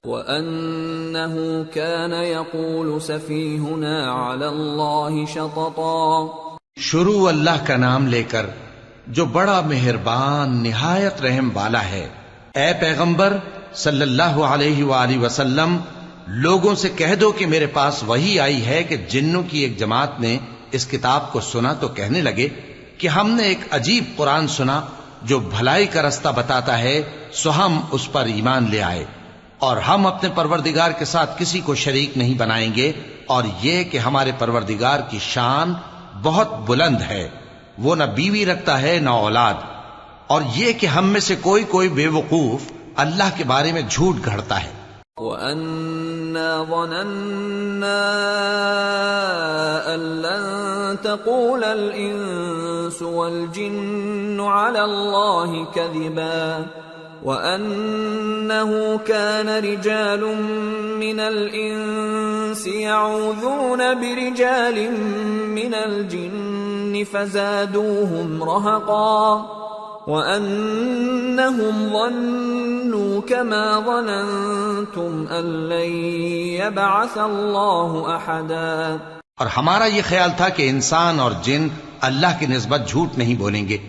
وأنه كان يقول سفيهنا على الله شططا۔ شروع اللہ کا نام لے کر جو بڑا مہربان نہایت رحم والا ہے۔ اے پیغمبر صلی اللہ علیہ وآلہ وسلم، لوگوں سے کہہ دو کہ میرے پاس وحی آئی ہے کہ جنوں کی ایک جماعت نے اس کتاب کو سنا تو کہنے لگے کہ ہم نے ایک عجیب قرآن سنا جو بھلائی کا رستہ بتاتا ہے، سو ہم اس پر ایمان لے آئے، اور ہم اپنے پروردگار کے ساتھ کسی کو شریک نہیں بنائیں گے، اور یہ کہ ہمارے پروردگار کی شان بہت بلند ہے، وہ نہ بیوی رکھتا ہے نہ اولاد، اور یہ کہ ہم میں سے کوئی بے وقوف اللہ کے بارے میں جھوٹ گھڑتا ہے۔ وَأَنَّا ظَنَنَّا أَن لَّن تَقُولَ الْإِنسُ وَالْجِنُّ عَلَى اللَّهِ كَذِبًا وَأَنَّهُ كَانَ رِجَالٌ مِّنَ الْإِنسِ يَعُوذُونَ بِرِجَالٍ مِّنَ الْجِنِّ فَزَادُوهُمْ رَهَقًا وَأَنَّهُمْ ظَنُّوا كَمَا ظَنَنْتُمْ أَن لَّن يَبْعَثَ اللَّهُ أَحَدًا۔ اور ہمارا یہ خیال تھا کہ انسان اور جن اللہ کی نسبت جھوٹ نہیں بولیں گے،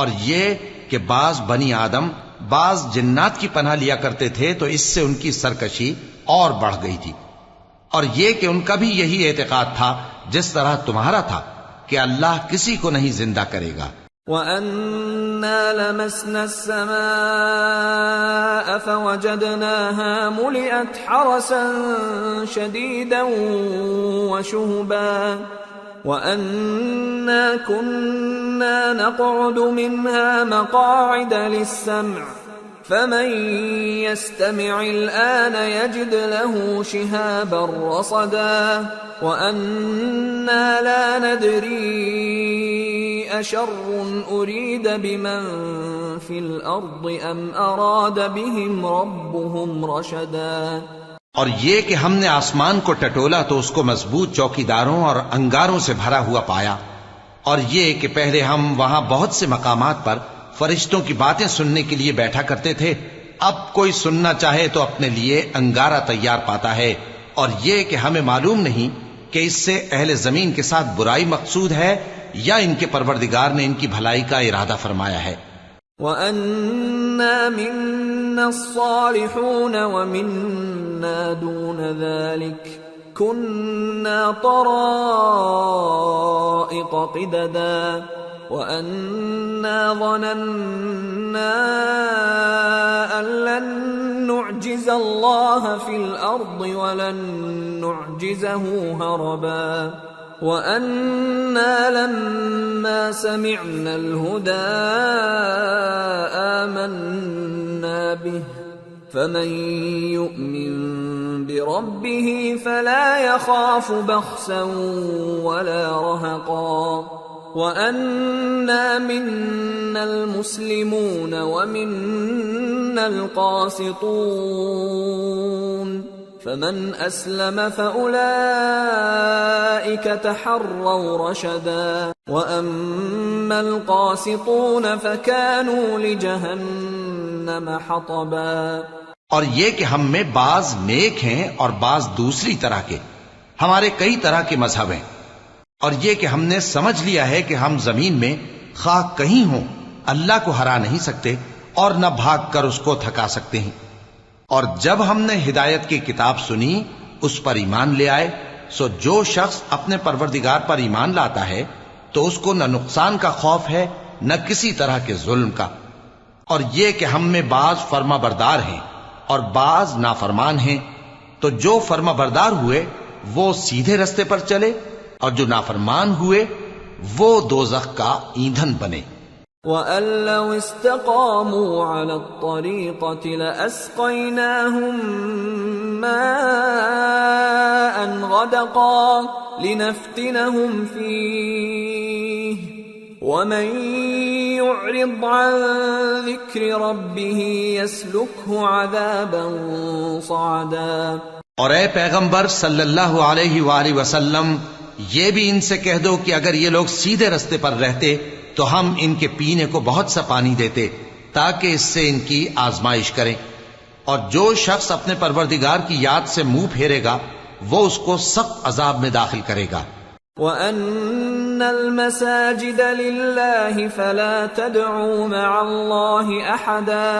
اور یہ کہ بعض بنی آدم بعض جنات کی پناہ لیا کرتے تھے تو اس سے ان کی سرکشی اور بڑھ گئی تھی، اور یہ کہ ان کا بھی یہی اعتقاد تھا جس طرح تمہارا تھا کہ اللہ کسی کو نہیں زندہ کرے گا۔ وَأَنَّا لَمَسْنَا السَّمَاءَ فَوَجَدْنَاهَا مُلِئَتْ حَرَسًا شَدِيدًا وَشُهُبًا وَأَنَّا كُنَّا نَقْعُدُ مِنْهَا مَقَاعِدَ لِلسَّمْعِ فَمَن يَسْتَمِعِ الْآنَ يَجِدْ لَهُ شِهَابًا رَّصَدًا وَأَنَّا لَا نَدْرِي أشر أريد بمن في الأرض أم أراد بهم ربهم رشدا. اور یہ کہ ہم نے آسمان کو ٹٹولا تو اس کو مضبوط چوکیداروں اور انگاروں سے بھرا ہوا پایا، اور یہ کہ پہلے ہم وہاں بہت سے مقامات پر فرشتوں کی باتیں سننے کے لیے بیٹھا کرتے تھے، اب کوئی سننا چاہے تو اپنے لیے انگارہ تیار پاتا ہے، اور یہ کہ ہمیں معلوم نہیں کہ اس سے اہل زمین کے ساتھ برائی مقصود ہے یا ان کے پروردگار نے ان کی بھلائی کا ارادہ فرمایا ہے. وَأَنَّا مِنَّا الصَّالِحُونَ وَمِنَّا دُونَ ذَلِكَ كُنَّا طَرَائِقَ قِدَدًا وَأَنَّا ظَنَنَّا أَن لَّن نُّعْجِزَ اللَّهَ فِي الْأَرْضِ وَلَن نُّعْجِزَهُ هَرَبًا وَأَنَّا لَمَّا سَمِعْنَا الْهُدَىٰ آمَنَّا بِهِ فَمَن يُؤْمِن بِرَبِّهِ فَلَا يَخَافُ بَخْسًا وَلَا رَهَقًا وَأَنَّا مِنَّا الْمُسْلِمُونَ وَمِنَّا الْقَاسِطُونَ فمن أسلم فأولئك تحروا رشدا وأما القاسطون فكانوا لجهنم حطبا. اور یہ کہ ہم میں بعض نیک ہیں اور بعض دوسری طرح کے، ہمارے کئی طرح کے مذہب ہیں، اور یہ کہ ہم نے سمجھ لیا ہے کہ ہم زمین میں خواہ کہیں ہوں اللہ کو ہرا نہیں سکتے اور نہ بھاگ کر اس کو تھکا سکتے ہیں. اور جب ہم نے ہدایت کی کتاب سنی اس پر ایمان لے آئے، سو جو شخص اپنے پروردگار پر ایمان لاتا ہے تو اس کو نہ نقصان کا خوف ہے نہ کسی طرح کے ظلم کا. اور یہ کہ ہم میں بعض فرما بردار ہیں اور بعض نافرمان ہیں، تو جو فرما بردار ہوئے وہ سیدھے رستے پر چلے اور جو نافرمان ہوئے وہ دوزخ کا ایندھن بنے. وَأَن لَّوْ اسْتَقَامُوا عَلَى الطَّرِيقَةِ لَأَسْقَيْنَاهُم مَّاءً غَدَقًا لِّنَفْتِنَهُمْ فِيهِ وَمَن يُعْرِضْ عَن ذِكْرِ رَبِّهِ يَسْلُكْهُ عَذَابًا صَعَدًا. اور اے پیغمبر صلی اللہ علیہ وآلہ وسلم، یہ بھی ان سے کہہ دو کہ اگر یہ لوگ سیدھے رستے پر رہتے تو ہم ان کے پینے کو بہت سا پانی دیتے تاکہ اس سے ان کی آزمائش کریں، اور جو شخص اپنے پروردگار کی یاد سے منہ پھیرے گا وہ اس کو سخت عذاب میں داخل کرے گا. وَأَنَّ الْمَسَاجِدَ لِلَّهِ فَلَا تَدْعُوا مَعَ اللَّهِ أَحَدًا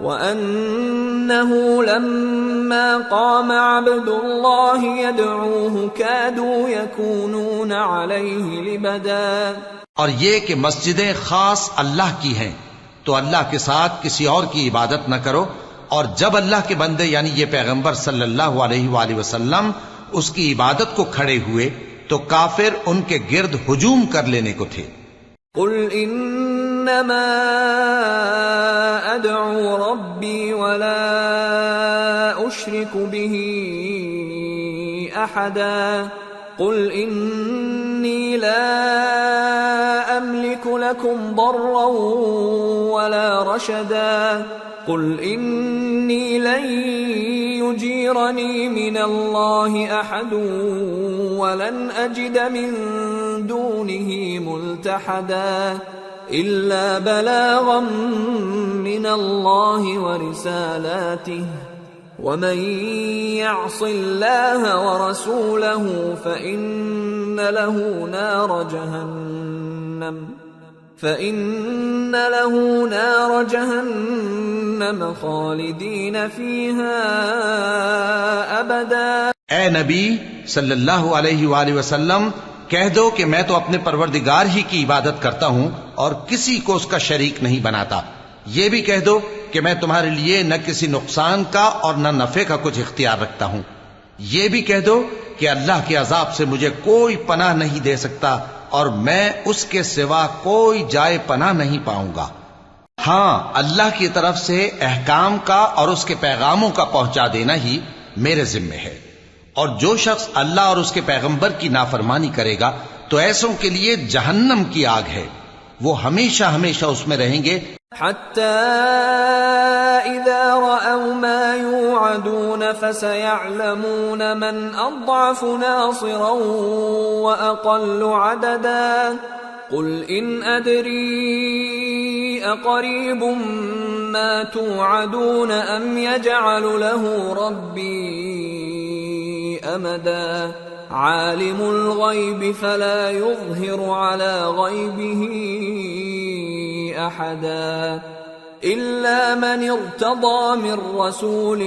وَأَنَّهُ لَمَّا قَامَ عَبْدُ اللَّهِ يَدْعُوهُ كَادُوا يَكُونُونَ عَلَيْهِ لِبَدًا. اور یہ کہ مسجدیں خاص اللہ کی ہیں تو اللہ کے ساتھ کسی اور کی عبادت نہ کرو، اور جب اللہ کے بندے یعنی یہ پیغمبر صلی اللہ علیہ وآلہ وسلم اس کی عبادت کو کھڑے ہوئے تو کافر ان کے گرد ہجوم کر لینے کو تھے. قل انما ادعو ربی ولا اشرک به احدا قل انی لا املک لکم ضرا ولا رشدا قل انی لن یجیرنی من اللہ احد ولن اجد من دونه ملتحدا الا بلاغا من اللہ ورسالاته ومن يعص الله ورسوله فإن له نار جهنم خالدين فيها أبدا. اے نبی صلی اللہ علیہ وآلہ وسلم، کہہ دو کہ میں تو اپنے پروردگار ہی کی عبادت کرتا ہوں اور کسی کو اس کا شریک نہیں بناتا. یہ بھی کہہ دو کہ میں تمہارے لیے نہ کسی نقصان کا اور نہ نفع کا کچھ اختیار رکھتا ہوں. یہ بھی کہہ دو کہ اللہ کے عذاب سے مجھے کوئی پناہ نہیں دے سکتا اور میں اس کے سوا کوئی جائے پناہ نہیں پاؤں گا. ہاں، اللہ کی طرف سے احکام کا اور اس کے پیغاموں کا پہنچا دینا ہی میرے ذمہ ہے، اور جو شخص اللہ اور اس کے پیغمبر کی نافرمانی کرے گا تو ایسوں کے لیے جہنم کی آگ ہے، وہ ہمیشہ ہمیشہ اس میں رہیں گے. حتى إذا رأوا ما يوعدون فسيعلمون من أضعف ناصرا وأقل عددا قل إن أدري أقريب ما توعدون أم يجعل له ربي أمدا عالم الغيب فلا يظهر على غيبه أحدا إلا من ارتضى من رسول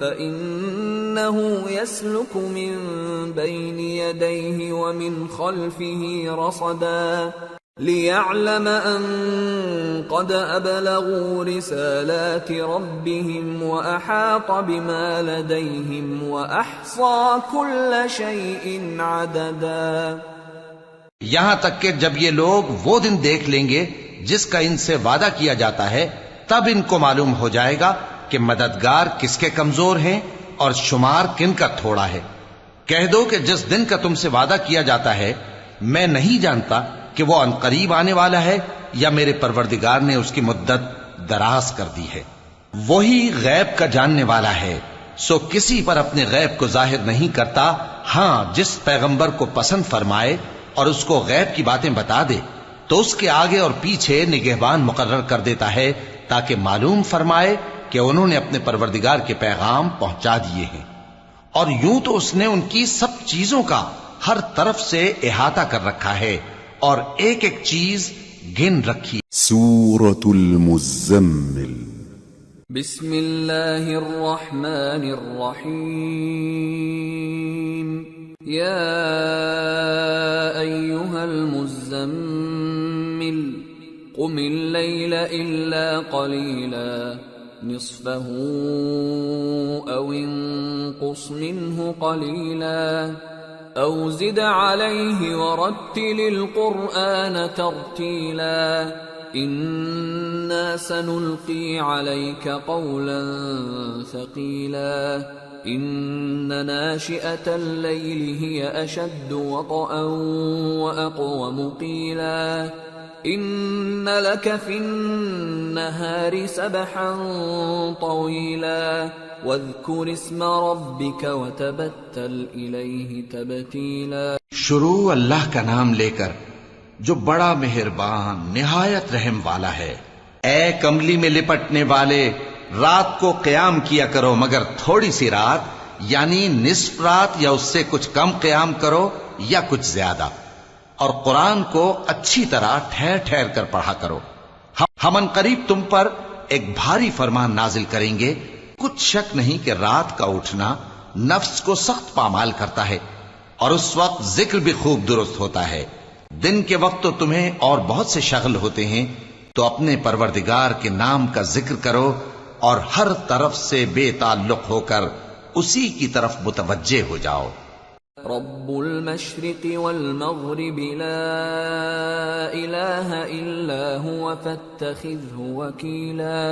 فإنه يسلك من بين يديه ومن خلفه رصدا ليعلم أن قد أبلغوا رسالات ربهم وأحاط بما لديهم وأحصى كل شيء عددا. یہاں تک کہ جب یہ لوگ وہ دن دیکھ لیں گے جس کا ان سے وعدہ کیا جاتا ہے، تب ان کو معلوم ہو جائے گا کہ مددگار کس کے کمزور ہیں اور شمار کن کا تھوڑا ہے. کہہ دو کہ جس دن کا تم سے وعدہ کیا جاتا ہے میں نہیں جانتا کہ وہ عنقریب آنے والا ہے یا میرے پروردگار نے اس کی مدت دراز کر دی ہے. وہی غیب کا جاننے والا ہے، سو کسی پر اپنے غیب کو ظاہر نہیں کرتا، ہاں جس پیغمبر کو پسند فرمائے اور اس کو غیب کی باتیں بتا دے تو اس کے آگے اور پیچھے نگہبان مقرر کر دیتا ہے تاکہ معلوم فرمائے کہ انہوں نے اپنے پروردگار کے پیغام پہنچا دیے ہیں. اور یوں تو اس نے ان کی سب چیزوں کا ہر طرف سے احاطہ کر رکھا ہے اور ایک ایک چیز گن رکھی. سورة المزمل. بسم اللہ الرحمن الرحیم. یا ایہا المزمل قم اللیل الا قلیلا نصفه او انقص منه قلیلا او زد علیہ ورتل القرآن ترتیلا انا سنلقی علیک قولا ثقیلا ان ناشئة الليل هي اشد وطئا واقوم قیلا ان لك في النهار سبحا طويلا واذكر اسم ربك وتبتل اليه تبتیلا. شروع اللہ کا نام لے کر جو بڑا مہربان نہایت رحم والا ہے. اے کملی میں لپٹنے والے، رات کو قیام کیا کرو مگر تھوڑی سی رات، یعنی نصف رات یا اس سے کچھ کم قیام کرو یا کچھ زیادہ، اور قرآن کو اچھی طرح ٹھہر ٹھہر کر پڑھا کرو. ہم ان قریب تم پر ایک بھاری فرمان نازل کریں گے. کچھ شک نہیں کہ رات کا اٹھنا نفس کو سخت پامال کرتا ہے اور اس وقت ذکر بھی خوب درست ہوتا ہے. دن کے وقت تو تمہیں اور بہت سے شغل ہوتے ہیں، تو اپنے پروردگار کے نام کا ذکر کرو اور ہر طرف سے بے تعلق ہو کر اسی کی طرف متوجہ ہو جاؤ. رب المشرق والمغرب لا الہ الا هو فاتخذه وکیلا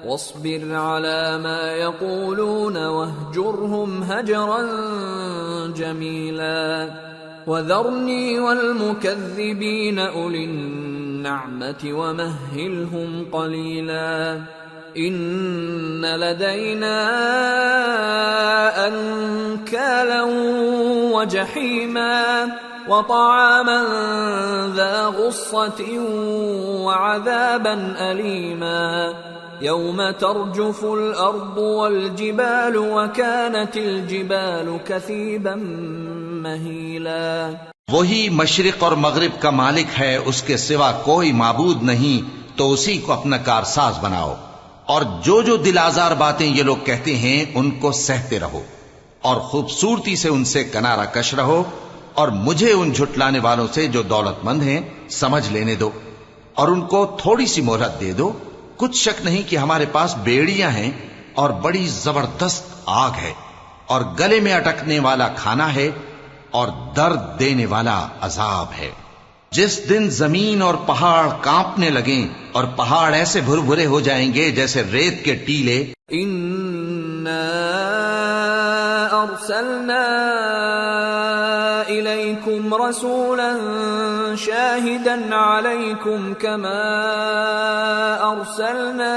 واصبر على ما يقولون واهجرهم هجرا جميلا وذرني والمكذبين أولي النعمة ومهلهم قليلا إن لدينا أنكالا وجحيما وطعاما ذا غصة وعذابا أليما يوم ترجف الأرض والجبال وكانت الجبال كثيبا مهيلا. وہی مشرق اور مغرب کا مالک ہے، اس کے سوا کوئی معبود نہیں، تو اسی کو اپنا کارساز بناؤ. اور جو دل آزار باتیں یہ لوگ کہتے ہیں ان کو سہتے رہو اور خوبصورتی سے ان سے کنارہ کش رہو، اور مجھے ان جھٹلانے والوں سے جو دولت مند ہیں سمجھ لینے دو اور ان کو تھوڑی سی مہلت دے دو. کچھ شک نہیں کہ ہمارے پاس بیڑیاں ہیں اور بڑی زبردست آگ ہے اور گلے میں اٹکنے والا کھانا ہے اور درد دینے والا عذاب ہے. جس دن زمین اور پہاڑ کانپنے لگیں اور پہاڑ ایسے بھر بھرے ہو جائیں گے جیسے ریت کے ٹیلے. اِنَّا أَرْسَلْنَا إِلَيْكُمْ فيكم رسولا شاهدا عليكم كما أرسلنا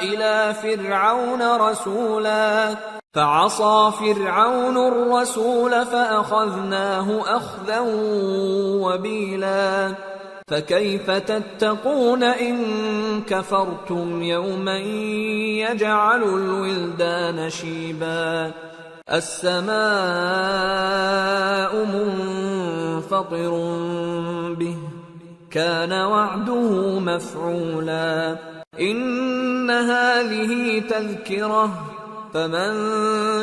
إلى فرعون رسولا فعصى فرعون الرسول فأخذناه أخذا وبيلا فكيف تتقون إن كفرتم يوما يجعل الولدان شيبا السماء منفطر به كان وعده مفعولا إن هذه تذكرة فمن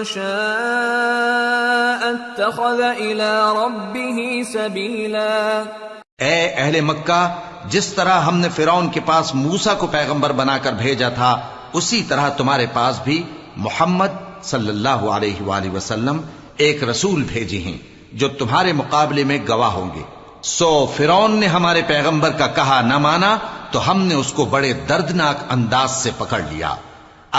شاء اتخذ إلى ربه سبيلا۔ اے اہل مکہ، جس طرح ہم نے فرعون کے پاس موسیٰ کو پیغمبر بنا کر بھیجا تھا، اسی طرح تمہارے پاس بھی محمد صلی اللہ علیہ وآلہ وسلم ایک رسول بھیجے ہیں جو تمہارے مقابلے میں گواہ ہوں گے۔ سو فرعون نے ہمارے پیغمبر کا کہا نہ مانا تو ہم نے اس کو بڑے دردناک انداز سے پکڑ لیا۔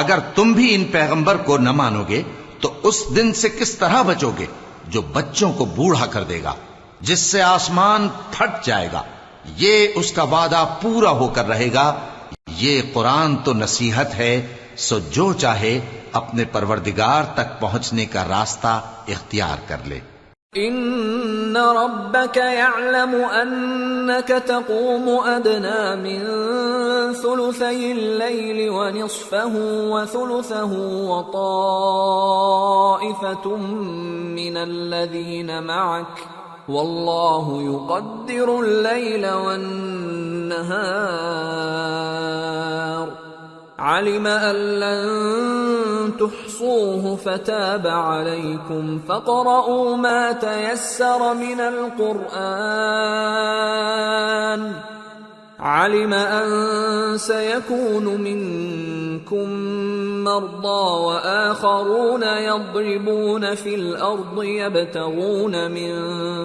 اگر تم بھی ان پیغمبر کو نہ مانو گے تو اس دن سے کس طرح بچو گے جو بچوں کو بوڑھا کر دے گا، جس سے آسمان پھٹ جائے گا، یہ اس کا وعدہ پورا ہو کر رہے گا۔ یہ قرآن تو نصیحت ہے، سو جو چاہے اپنے پروردگار تک پہنچنے کا راستہ اختیار کر لے۔ ان ربك يعلم انك تقوم ادنى من ثلثي الليل ونصفه وثلثه وطائفة من الذين معك والله يقدر الليل والنهار علم أن لن تحصوه فتاب عليكم فاقرؤوا ما تيسر من القرآن علم أن سيكون منكم مرضى وآخرون يضربون في الأرض يبتغون من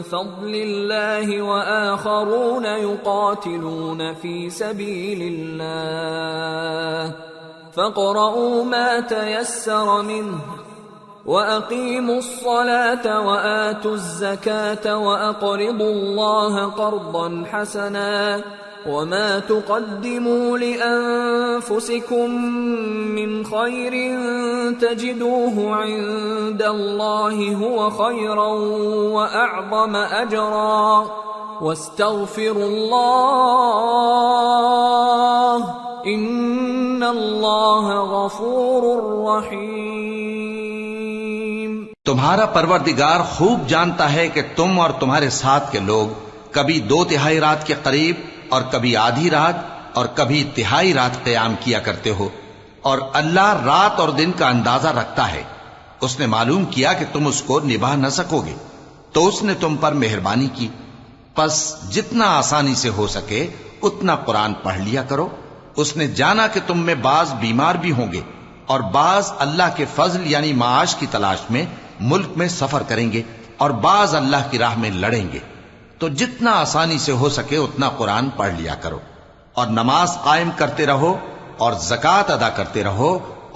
فضل الله وآخرون يقاتلون في سبيل الله فاقرؤوا ما تيسر منه وأقيموا الصلاة وآتوا الزكاة وأقرضوا الله قرضا حسنا وما تقدموا لأنفسكم من خير تجدوه عند الله هو خيرا وأعظم أجرا واستغفروا الله إن الله غفور رحيم۔ تمہارا پروردگار خوب جانتا ہے کہ تم اور تمہارے ساتھ کے لوگ کبھی 2/3 رات کے قریب اور کبھی آدھی رات اور کبھی تہائی رات قیام کیا کرتے ہو، اور اللہ رات اور دن کا اندازہ رکھتا ہے۔ اس نے معلوم کیا کہ تم اس کو نبھا نہ سکو گے تو اس نے تم پر مہربانی کی، پس جتنا آسانی سے ہو سکے اتنا قرآن پڑھ لیا کرو۔ اس نے جانا کہ تم میں بعض بیمار بھی ہوں گے اور بعض اللہ کے فضل یعنی معاش کی تلاش میں ملک میں سفر کریں گے اور بعض اللہ کی راہ میں لڑیں گے، تو جتنا آسانی سے ہو سکے اتنا قرآن پڑھ لیا کرو، اور نماز قائم کرتے رہو اور زکوٰۃ ادا کرتے رہو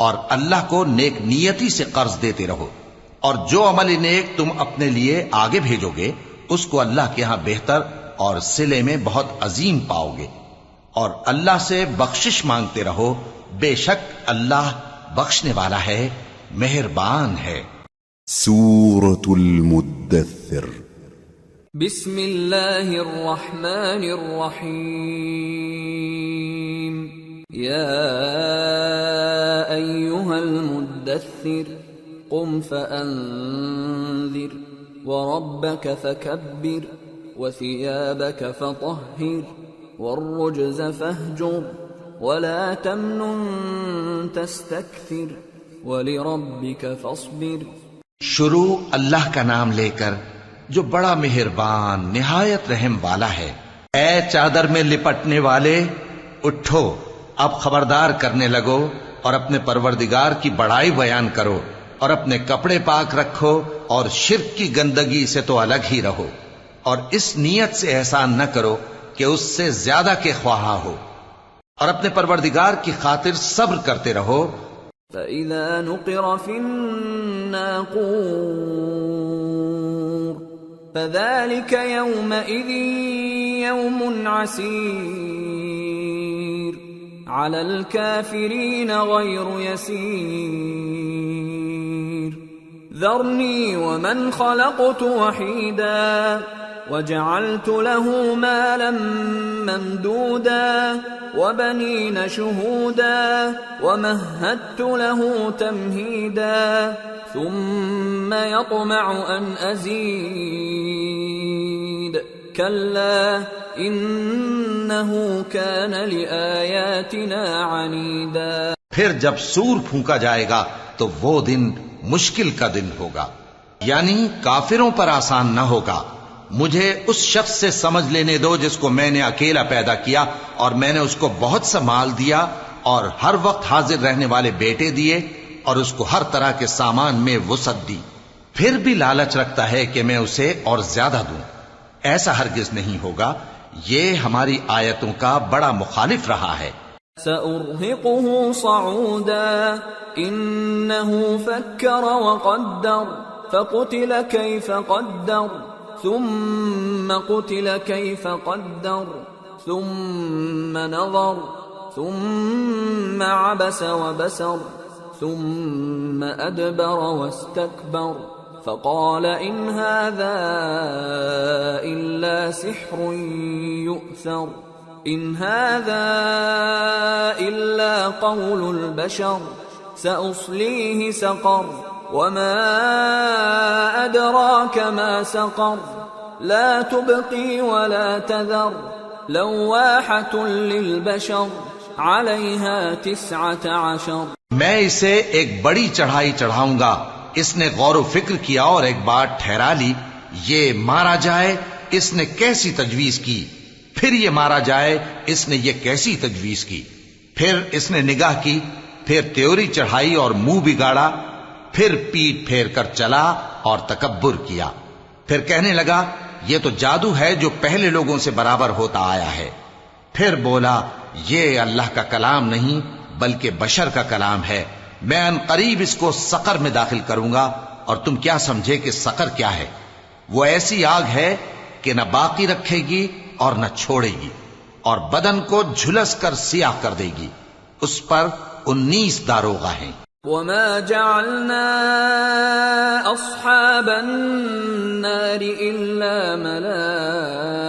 اور اللہ کو نیک نیتی سے قرض دیتے رہو، اور جو عمل نیک تم اپنے لیے آگے بھیجو گے اس کو اللہ کے ہاں بہتر اور صلے میں بہت عظیم پاؤ گے، اور اللہ سے بخشش مانگتے رہو، بے شک اللہ بخشنے والا ہے، مہربان ہے۔ سورة المدثر بسم اللہ الرحمن الرحیم یا ایہا المدثر قم فانذر وربك فكبر وثيابك فطهر والرجز فاهجر ولا تمنن تستكثر ولربك فاصبر۔ شروع اللہ کا نام لے کر جو بڑا مہربان نہایت رحم والا ہے۔ اے چادر میں لپٹنے والے، اٹھو، اب خبردار کرنے لگو اور اپنے پروردگار کی بڑائی بیان کرو، اور اپنے کپڑے پاک رکھو اور شرک کی گندگی سے تو الگ ہی رہو، اور اس نیت سے احسان نہ کرو کہ اس سے زیادہ کے خواہاں ہو، اور اپنے پروردگار کی خاطر صبر کرتے رہو۔ فَإِذَا نُقِرَ فِي النَّاقُورِ فذلك يومئذ يوم عسير على الكافرين غير يسير ذرني ومن خلقت وحيدا وجعلت له مالا ممدودا وبنين شهودا ومهدت له تمهيدا ثم يطمع أن أزيد كلا إنه كان لآياتنا عنيدا. پھر جب سور پھونکا جائے گا تو وہ دن مشکل کا دن ہوگا، یعنی کافروں پر آسان نہ ہوگا. مجھے اس شخص سے سمجھ لینے دو جس کو میں نے اکیلا پیدا کیا اور میں نے اس کو بہت سا مال دیا اور ہر وقت حاضر رہنے والے بیٹے دیے اور اس کو ہر طرح کے سامان میں وسعت دی، پھر بھی لالچ رکھتا ہے کہ میں اسے اور زیادہ دوں. ایسا ہرگز نہیں ہوگا، یہ ہماری آیتوں کا بڑا مخالف رہا ہے. سأرهقه صعودا إنه فكر وقدر فقتل كيف قدر ثم قتل كيف قدر ثم نظر ثم عبس وبسر ثم أدبر واستكبر فقال إن هذا إلا سحر يؤثر إن هذا إلا قول البشر سأصليه سقر وما أدراك ما سقر لا تبقي ولا تذر لواحة للبشر عليها 19. میں اسے ایک بڑی چڑھائی چڑھاؤں گا. اس نے غور و فکر کیا اور ایک بات ٹھہرا لی، یہ مارا جائے، اس نے کیسی تجویز کی، پھر یہ مارا جائے، اس نے یہ کیسی تجویز کی. پھر اس نے نگاہ کی، پھر تیوری چڑھائی اور منہ بگاڑا، پھر پیٹ پھیر کر چلا اور تکبر کیا. پھر کہنے لگا یہ تو جادو ہے جو پہلے لوگوں سے برابر ہوتا آیا ہے. پھر بولا یہ اللہ کا کلام نہیں بلکہ بشر کا کلام ہے. میں ان قریب اس کو سقر میں داخل کروں گا. اور تم کیا سمجھے کہ سقر کیا ہے؟ وہ ایسی آگ ہے کہ نہ باقی رکھے گی اور نہ چھوڑے گی، اور بدن کو جھلس کر سیاہ کر دے گی. اس پر 19 داروغہ ہیں. وما جعلنا أصحاب النار إلا ملائكة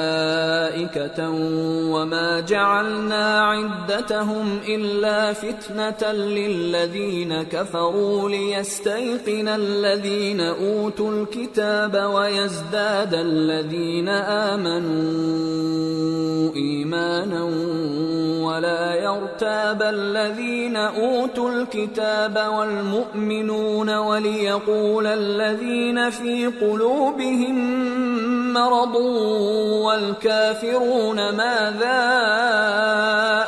وما جعلنا عدتهم إلا فتنة للذين كفروا ليستيقن الذين أوتوا الكتاب ويزداد الذين آمنوا إيمانا ولا يرتاب الذين أوتوا الكتاب والمؤمنون وليقول الذين في قلوبهم مرض والكافرون ماذا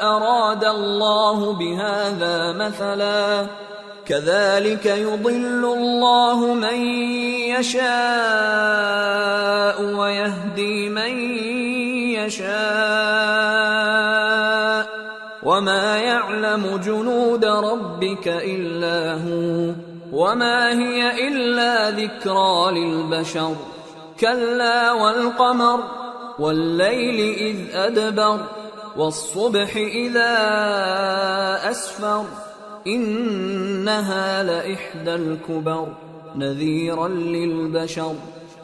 أراد الله بهذا مثلا كذلك يضل الله من يشاء ويهدي من يشاء وما يعلم جنود ربك إلا هو وما هي إلا ذكرى للبشر كلا والقمر والليل إذ أدبر والصبح إذا أسفر إنها لإحدى الكبر نذيرا للبشر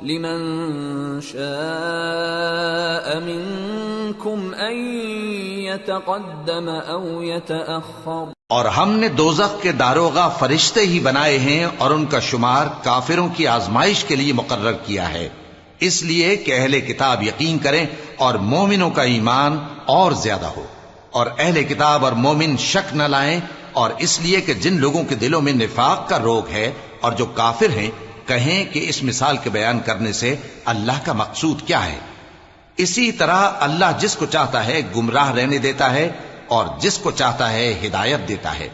لمن شاء منكم أن يتقدم أو يتأخر. اور ہم نے دوزخ کے داروغہ فرشتے ہی بنائے ہیں اور ان کا شمار کافروں کی آزمائش کے لیے مقرر کیا ہے، اس لیے کہ اہل کتاب یقین کریں اور مومنوں کا ایمان اور زیادہ ہو، اور اہل کتاب اور مومن شک نہ لائیں، اور اس لیے کہ جن لوگوں کے دلوں میں نفاق کا روگ ہے اور جو کافر ہیں کہیں کہ اس مثال کے بیان کرنے سے اللہ کا مقصود کیا ہے. اسی طرح اللہ جس کو چاہتا ہے گمراہ رہنے دیتا ہے اور جس کو چاہتا ہے ہدایت دیتا ہے.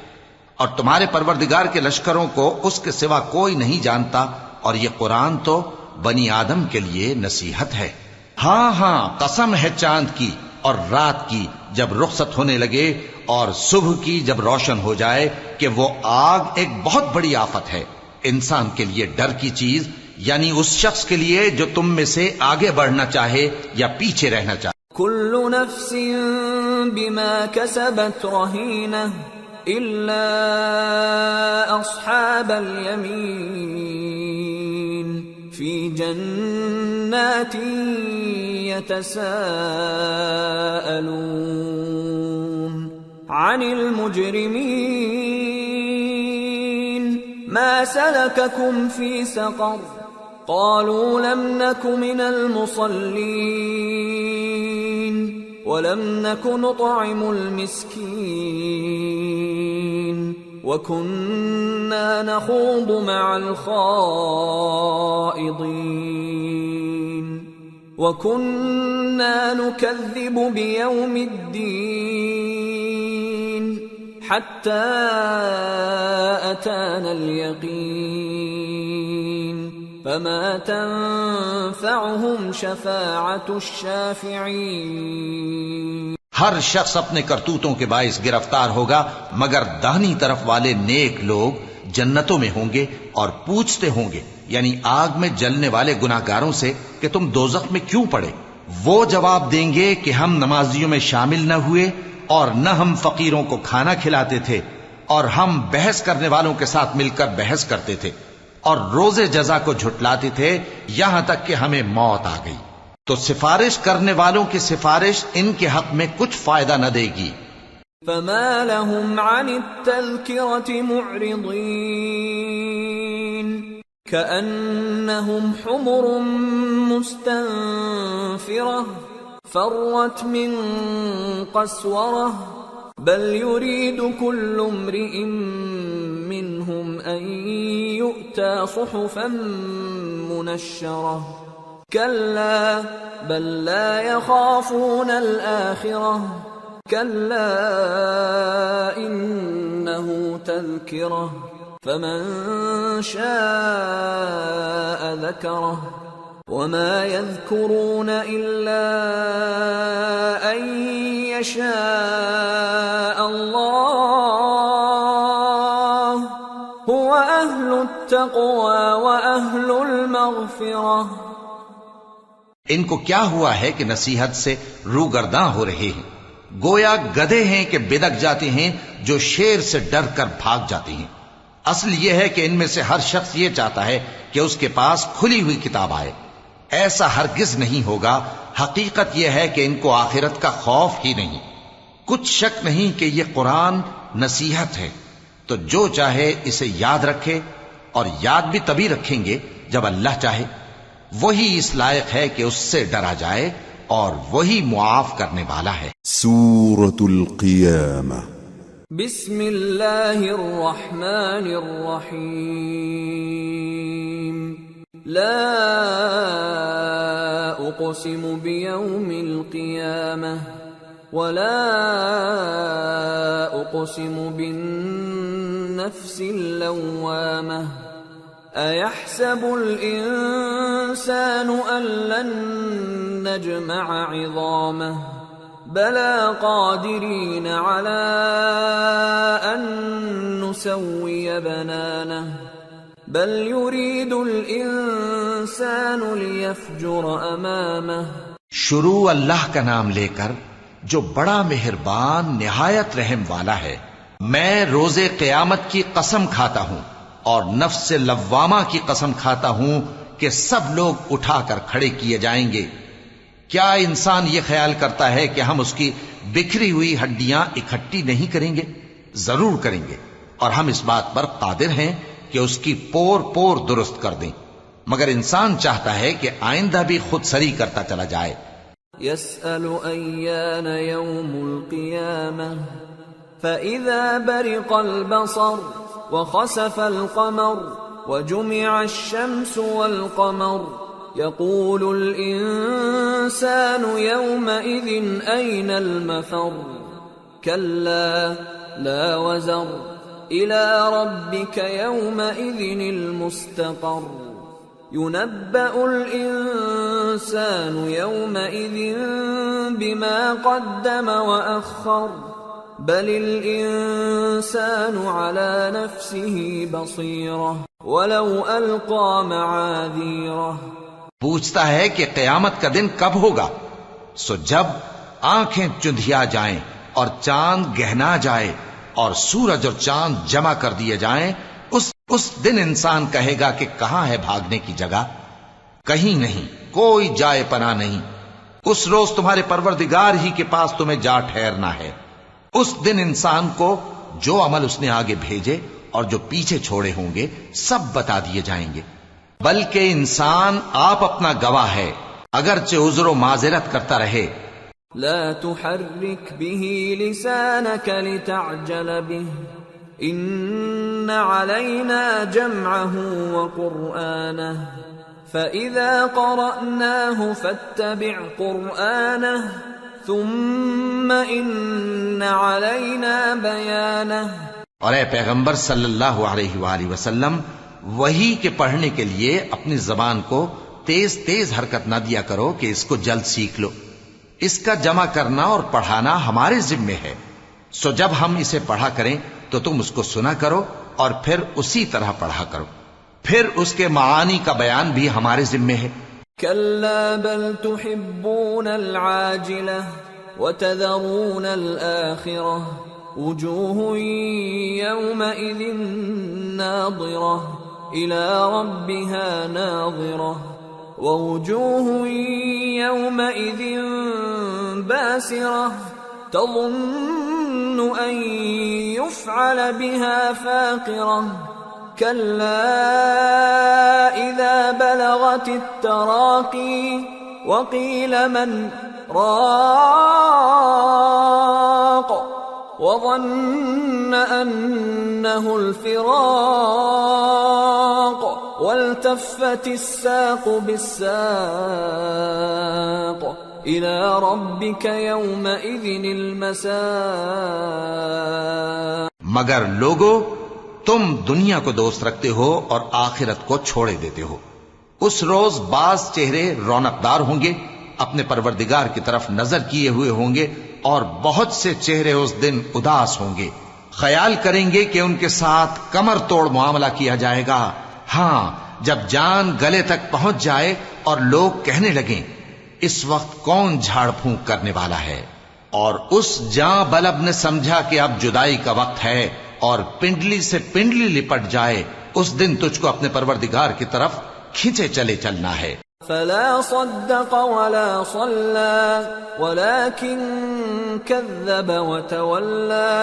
اور تمہارے پروردگار کے لشکروں کو اس کے سوا کوئی نہیں جانتا، اور یہ قرآن تو بنی آدم کے لیے نصیحت ہے. ہاں ہاں قسم ہے چاند کی اور رات کی جب رخصت ہونے لگے، اور صبح کی جب روشن ہو جائے، کہ وہ آگ ایک بہت بڑی آفت ہے. انسان کے لیے ڈر کی چیز یعنی اس شخص کے لیے جو تم میں سے آگے بڑھنا چاہے یا پیچھے رہنا چاہے. كل نفس بما كسبت رهينة إلا أصحاب اليمين في جنات يتساءلون عن المجرمين ما سلككم في سقر قالوا لم نك من المصلين ولم نك نطعم المسكين وكنا نخوض مع الخائضين وكنا نكذب بيوم الدين حتى أتانا اليقين فما تنفعهم شفاعة الشافعين. ہر شخص اپنے کرتوتوں کے باعث گرفتار ہوگا مگر داہنی طرف والے نیک لوگ جنتوں میں ہوں گے اور پوچھتے ہوں گے یعنی آگ میں جلنے والے گناہگاروں سے کہ تم دوزخ میں کیوں پڑے. وہ جواب دیں گے کہ ہم نمازیوں میں شامل نہ ہوئے اور نہ ہم فقیروں کو کھانا کھلاتے تھے اور ہم بحث کرنے والوں کے ساتھ مل کر بحث کرتے تھے اور روز جزا کو جھٹلاتے تھے یہاں تک کہ ہمیں موت آ گئی. تو سفارش کرنے والوں کی سفارش ان کے حق میں کچھ فائدہ نہ دے گی. فما لهم عن التذكرة معرضين كأنهم حمر مستنفرة فرت من قسورة بل يريد كل امرئ منهم أن يؤتى صحفا منشرة كلا بل لا يخافون الآخرة كلا إنه تذكرة فمن شاء ذكره وما يذكرون إلا أن يشاء الله هو أهل التقوى وأهل المغفرة. ان کو کیا ہوا ہے کہ نصیحت سے روگرداں ہو رہے ہیں؟ گویا گدھے ہیں کہ بدک جاتے ہیں جو شیر سے ڈر کر بھاگ جاتے ہیں. اصل یہ ہے کہ ان میں سے ہر شخص یہ چاہتا ہے کہ اس کے پاس کھلی ہوئی کتاب آئے. ایسا ہرگز نہیں ہوگا. حقیقت یہ ہے کہ ان کو آخرت کا خوف ہی نہیں. کچھ شک نہیں کہ یہ قرآن نصیحت ہے، تو جو چاہے اسے یاد رکھے، اور یاد بھی تبھی رکھیں گے جب اللہ چاہے. وہی اس لائق ہے کہ اس سے ڈرا جائے اور وہی معاف کرنے والا ہے. سورة القيامة. بسم اللہ الرحمن الرحیم. لا اقسم بیوم القیامة ولا اقسم بالنفس اللوامة أيحسب الإنسان أن لن نجمع عظامه بلى قادرين على أن نسوي بنانه بل يريد الإنسان ليفجر أمامه. شروع اللہ کا نام لے کر جو بڑا مہربان نہایت رحم والا ہے. میں روز قیامت کی قسم کھاتا ہوں اور نفس لوامہ کی قسم کھاتا ہوں کہ سب لوگ اٹھا کر کھڑے کیے جائیں گے. کیا انسان یہ خیال کرتا ہے کہ ہم اس کی بکھری ہوئی ہڈیاں اکٹھی نہیں کریں گے؟ ضرور کریں گے، اور ہم اس بات پر قادر ہیں کہ اس کی پور پور درست کر دیں. مگر انسان چاہتا ہے کہ آئندہ بھی خود سری کرتا چلا جائے. يسأل أيان يوم القيامة فإذا برق البصر وخسف القمر وجمع الشمس والقمر يقول الإنسان يومئذ أين المفر كلا لا وزر إلى ربك يومئذ المستقر ينبأ الإنسان يومئذ بما قدم وأخر بل الإنسان على نفسه بصيرة ولو ألقى معاذيره. پوچھتا ہے کہ قیامت کا دن کب ہوگا؟ سو جب آنکھیں چندھیا جائیں اور چاند گہنا جائے اور سورج اور چاند جمع کر دیے جائیں، اس دن انسان کہے گا کہ کہاں ہے بھاگنے کی جگہ؟ کہیں نہیں، کوئی جائے پناہ نہیں. اس روز تمہارے پروردگار ہی کے پاس تمہیں جا ٹھہرنا ہے. اس دن انسان کو جو عمل اس نے آگے بھیجے اور جو پیچھے چھوڑے ہوں گے سب بتا دیے جائیں گے. بلکہ انسان آپ اپنا گواہ ہے، اگرچہ عذر و معذرت کرتا رہے. لا تحرك به لسانك لتعجل به إن علينا جمعه وقرآنه فإذا قرأناه فاتبع قرآنه ثم إن علينا بيانه. اور اے پیغمبر صلی اللہ علیہ وآلہ وسلم، وحی کے پڑھنے کے لیے اپنی زبان کو تیز تیز حرکت نہ دیا کرو کہ اس کو جلد سیکھ لو. اس کا جمع کرنا اور پڑھانا ہمارے ذمے ہے. سو جب ہم اسے پڑھا کریں تو تم اس کو سنا کرو اور پھر اسی طرح پڑھا کرو. پھر اس کے معانی کا بیان بھی ہمارے ذمے ہے. كلا بل تحبون العاجلة وتذرون الآخرة وجوه يومئذ ناظرة إلى ربها ناظرة ووجوه يومئذ باسرة تظن أن يفعل بها فاقرة كلا إذا بلغت التراقي وقيل من راق وظن أنه الفراق والتفت الساق بالساق إلى ربك يومئذ المساق. مگر لوگو، تم دنیا کو دوست رکھتے ہو اور آخرت کو چھوڑے دیتے ہو. اس روز بعض چہرے رونقدار ہوں گے، اپنے پروردگار کی طرف نظر کیے ہوئے ہوں گے، اور بہت سے چہرے اس دن اداس ہوں گے، خیال کریں گے کہ ان کے ساتھ کمر توڑ معاملہ کیا جائے گا. ہاں، جب جان گلے تک پہنچ جائے اور لوگ کہنے لگیں اس وقت کون جھاڑ پھونک کرنے والا ہے، اور اس جاں بلب نے سمجھا کہ اب جدائی کا وقت ہے اور پنڈلی سے پنڈلی لپٹ جائے، اس دن تجھ کو اپنے پروردگار کی طرف کھینچے چلے چلنا ہے. فلا صدق ولا صلى ولكن كذب وتولى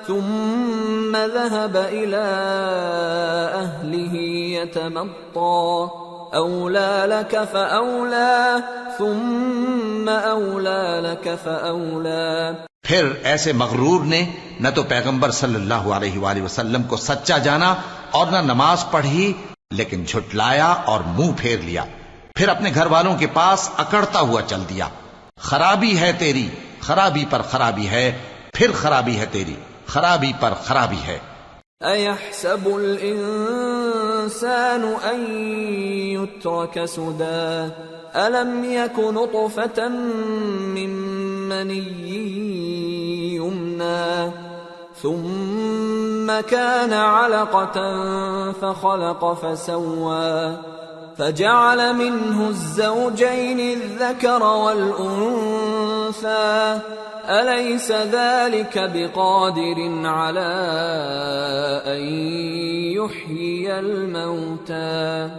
ثم ذهب إلى أهله يتمطى أولى لك فأولى ثم أولى لك فأولى. پھر ایسے مغرور نے نہ تو پیغمبر صلی اللہ علیہ وآلہ وسلم کو سچا جانا اور نہ نماز پڑھی، لیکن جھٹلایا اور منہ پھیر لیا. پھر اپنے گھر والوں کے پاس اکڑتا ہوا چل دیا. خرابی ہے تیری، خرابی پر خرابی ہے، پھر خرابی ہے تیری، خرابی پر خرابی ہے. أَيَحْسَبُ الْإِنسَانُ أَن يُتْرَكَ سُدًى أَلَمْ يَكُ نُطْفَةً مِّن مَّنِيٍّ يُمْنَىٰ ثُمَّ كَانَ عَلَقَةً فَخَلَقَ فَسَوَّىٰ فجعل منه الزوجين الذكر والأنثى أليس ذلك بقادر على أن يحيي الموتى.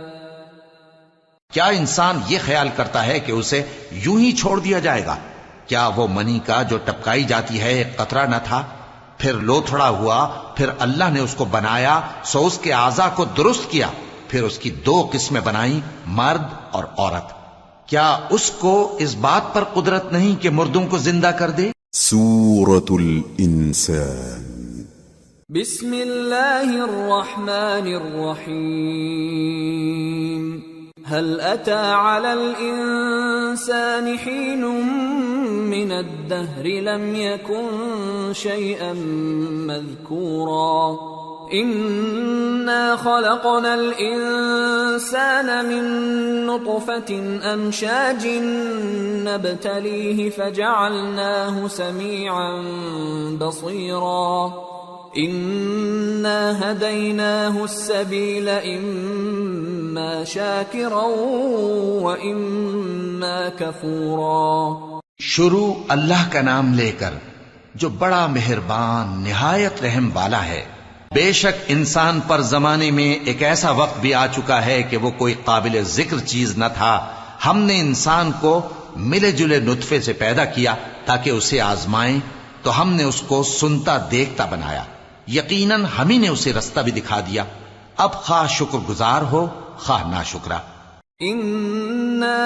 کیا انسان یہ خیال کرتا ہے کہ اسے یوں ہی چھوڑ دیا جائے گا؟ کیا وہ منی کا جو ٹپکائی جاتی ہے ایک قطرہ نہ تھا، پھر لوتھڑا ہوا، پھر اللہ نے اس کو بنایا، سو اس کے اعضاء کو درست کیا، پھر اس کی دو قسمیں بنائیں، مرد اور عورت. کیا اس کو اس بات پر قدرت نہیں کہ مردوں کو زندہ کر دے؟ سورة الإنسان. بسم اللہ الرحمن الرحیم. هل أتى على الإنسان حين من الدهر لم يكن شيئا مذكورا إنا خلقنا الإنسان من نطفة أمشاج نبتليه فجعلناه سميعا بصيرا إنا هديناه السبيل إما شاكرا وإما كفورا. شروع اللہ کا نام لے کر جو بڑا مہربان نہایت رحم والا ہے. بے شک انسان پر زمانے میں ایک ایسا وقت بھی آ چکا ہے کہ وہ کوئی قابل ذکر چیز نہ تھا. ہم نے انسان کو ملے جلے نطفے سے پیدا کیا تاکہ اسے آزمائیں، تو ہم نے اس کو سنتا دیکھتا بنایا. یقیناً ہم ہی نے اسے رستہ بھی دکھا دیا. اب خواہ شکر گزار ہو خواہ ناشکرا. إنا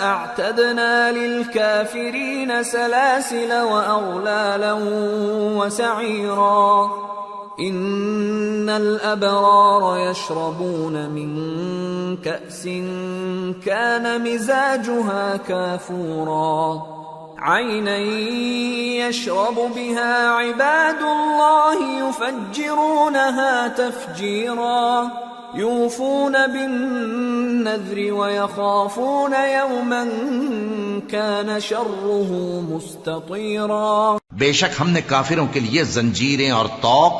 أعتدنا للكافرين سلاسل وأغلالا وسعيرا. إن الأبرار يشربون من كأس كان مزاجها كافورا. عينا يشرب بها عباد الله يفجرونها تفجيرا. يوفون بالنذر ويخافون يوما كان شره مستطيرا. بے شک ہم نے کافروں کے لیے زنجیریں اور طوق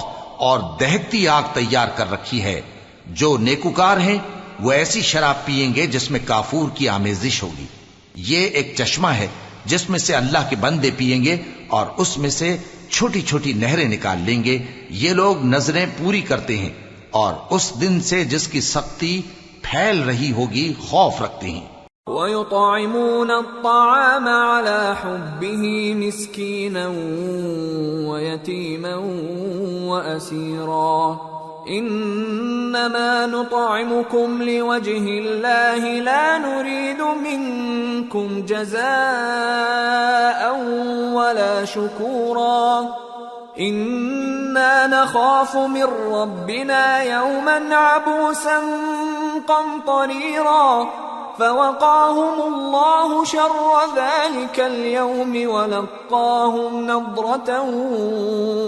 اور دہکتی آگ تیار کر رکھی ہے. جو نیکوکار ہیں وہ ایسی شراب پیئیں گے جس میں کافور کی آمیزش ہوگی. یہ ایک چشمہ ہے جس میں سے اللہ کے بندے پیئیں گے اور اس میں سے چھوٹی چھوٹی نہریں نکال لیں گے. یہ لوگ نظریں پوری کرتے ہیں اور اس دن سے جس کی سختی پھیل رہی ہوگی خوف رکھتے ہیں. وَيُطْعِمُونَ الطَّعَامَ عَلَى حُبِّهِ مِسْكِينًا وَيَتِيمًا وَأَسِيرًا. إِنَّمَا نُطْعِمُكُمْ لِوَجْهِ اللَّهِ لَا نُرِيدُ مِنكُمْ جَزَاءً وَلَا شُكُورًا. إِنَّا نَخَافُ مِن رَّبِّنَا يَوْمًا عَبُوسًا قَمْطَرِيرًا. فوقاهم الله شر ذلك اليوم ولقاهم نضرة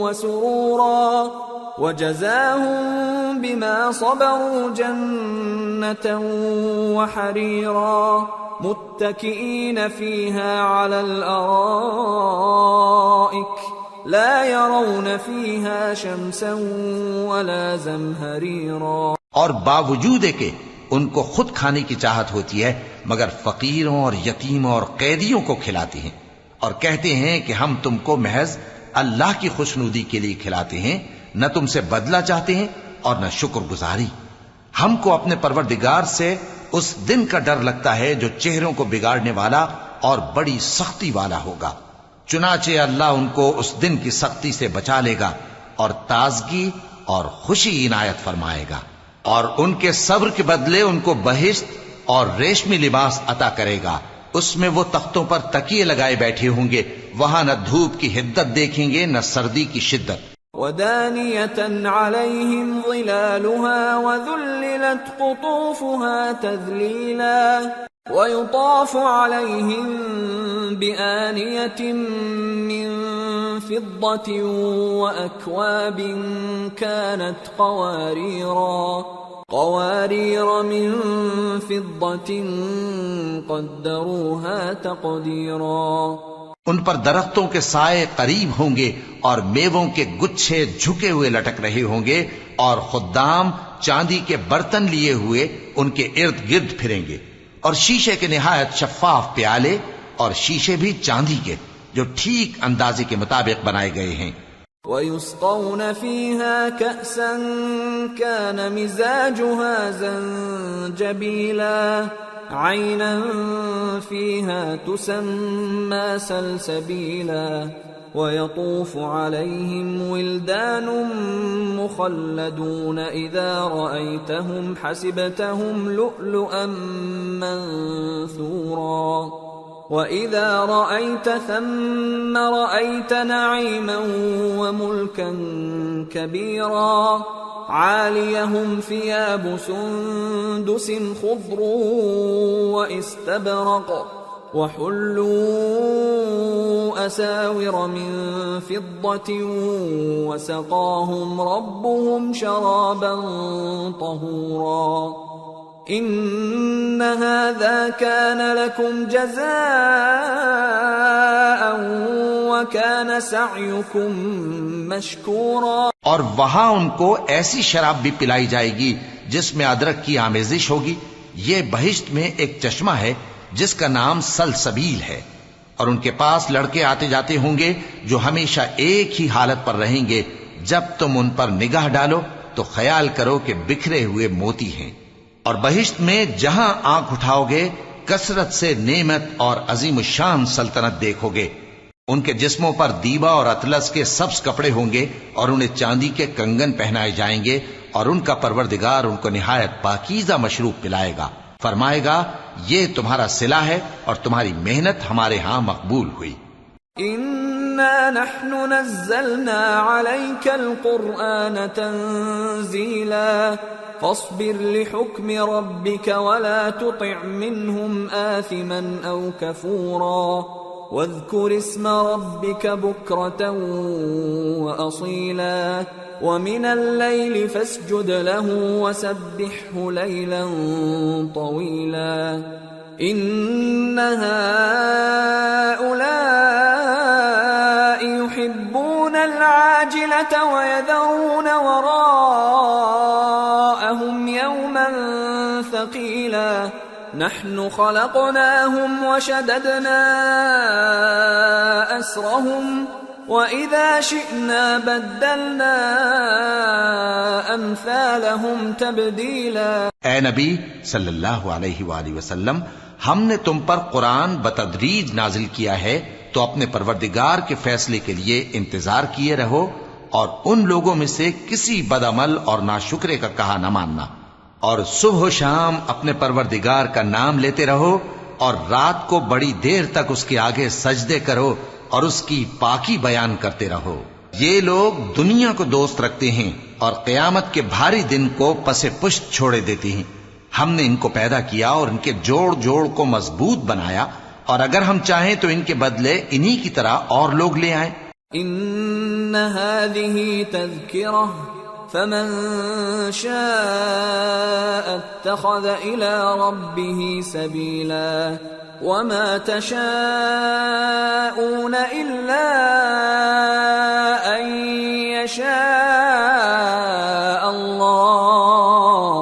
وسرورا وجزاهم بما صبروا جنة وحريرا متكئين فيها على الأرائك لا يرون فيها شمسا ولا زمهريرا. اور باوجود کہ ان کو خود کھانے کی چاہت ہوتی ہے مگر فقیروں اور یتیموں اور قیدیوں کو کھلاتے ہیں اور کہتے ہیں کہ ہم تم کو محض اللہ کی خوشنودی کے لیے کھلاتے ہیں، نہ تم سے بدلہ چاہتے ہیں اور نہ شکر گزاری. ہم کو اپنے پروردگار سے اس دن کا ڈر لگتا ہے جو چہروں کو بگاڑنے والا اور بڑی سختی والا ہوگا. چنانچہ اللہ ان کو اس دن کی سختی سے بچا لے گا اور تازگی اور خوشی عنایت فرمائے گا، اور ان کے صبر کے بدلے ان کو بہشت اور ریشمی لباس عطا کرے گا. اس میں وہ تختوں پر تکیے لگائے بیٹھے ہوں گے، وہاں نہ دھوپ کی حدت دیکھیں گے نہ سردی کی شدت. وَدَانِيَةً عَلَيْهِمْ ظِلَالُهَا وَذُلِّلَتْ قُطُوفُهَا تَذْلِيلًا وَيُطَافُ عَلَيْهِمْ بِآنِيَةٍ مِّن فِضَّةٍ وَأَكْوَابٍ كَانَتْ قوارير من فضة قدروها تقديرا. ان پر درختوں کے سائے قریب ہوں گے اور میووں کے گچھے جھکے ہوئے لٹک رہے ہوں گے، اور خدام چاندی کے برتن لیے ہوئے ان کے ارد گرد پھریں گے، اور شیشے کے نہایت شفاف پیالے اور شیشے بھی چاندی کے جو ٹھیک اندازے کے مطابق بنائے گئے ہیں. وَيُسْقَوْنَ فِيهَا كَأْسًا كَانَ مِزَاجُهَا زَنجَبِيلًا عَيْنًا فِيهَا تُسَمَّى سَلْسَبِيلًا وَيَطُوفُ عَلَيْهِمْ وِلْدَانٌ مُخَلَّدُونَ إِذَا رَأَيْتَهُمْ حَسِبْتَهُمْ لُؤْلُؤًا مَّنثُورًا وَإِذَا رَأَيْتَ ثَمَّ رَأَيْتَ نَعِيمًا وَمُلْكًا كَبِيرًا عَالِيَهُمْ ثِيَابُ سُندُسٍ خُضْرٌ وَإِسْتَبْرَقٌ وحلوا أساور من فضة وسقاهم ربهم شرابا طهورا إن هذا كان لكم جزاء وكان سعيكم مشكورا. اور وہاں ان کو ایسی شراب بھی پلائی جائے گی جس میں ادرک کی آمیزش ہوگی. یہ بہشت میں ایک چشمہ ہے جس کا نام سلسبیل ہے، اور ان کے پاس لڑکے آتے جاتے ہوں گے جو ہمیشہ ایک ہی حالت پر رہیں گے. جب تم ان پر نگاہ ڈالو تو خیال کرو کہ بکھرے ہوئے موتی ہیں. اور بہشت میں جہاں آنکھ اٹھاؤ گے کثرت سے نعمت اور عظیم الشان سلطنت دیکھو گے. ان کے جسموں پر دیبا اور اطلس کے سبز کپڑے ہوں گے اور انہیں چاندی کے کنگن پہنائے جائیں گے، اور ان کا پروردگار ان کو نہایت پاکیزہ مشروب پلائے گا. فرمائے گا یہ تمہارا صلہ ہے اور تمہاری محنت ہمارے ہاں مقبول ہوئی. إنا نحن نزلنا عليك القرآن تنزيلا فاصبر لحكم ربك ولا تطع منهم آثما أو كفورا واذكر اسم ربك بكرة وأصيلا ومن الليل فاسجد له وسبحه ليلا طويلا إن هؤلاء يحبون العاجلة ويذرون وراءهم يوما ثقيلا نحن خلقناهم وشددنا أسرهم وَإِذَا شِئْنَا بَدَّلْنَا أَمْثَالَهُمْ تَبْدِيلًا. اے نبی صلی اللہ علیہ وآلہ وسلم، ہم نے تم پر قرآن بتدریج نازل کیا ہے، تو اپنے پروردگار کے فیصلے کے لیے انتظار کیے رہو، اور ان لوگوں میں سے کسی بدعمل اور ناشکرے کا کہا نہ ماننا، اور صبح و شام اپنے پروردگار کا نام لیتے رہو، اور رات کو بڑی دیر تک اس کے آگے سجدے کرو اور اس کی پاکی بیان کرتے رہو. یہ لوگ دنیا کو دوست رکھتے ہیں اور قیامت کے بھاری دن کو پس پشت چھوڑے دیتے ہیں. ہم نے ان کو پیدا کیا اور ان کے جوڑ جوڑ کو مضبوط بنایا، اور اگر ہم چاہیں تو ان کے بدلے انہی کی طرح اور لوگ لے آئیں. ان هذه تذکرہ فمن شاء اتخذ الى ربه سبیلا وما تشاءون الا ان يشاء الله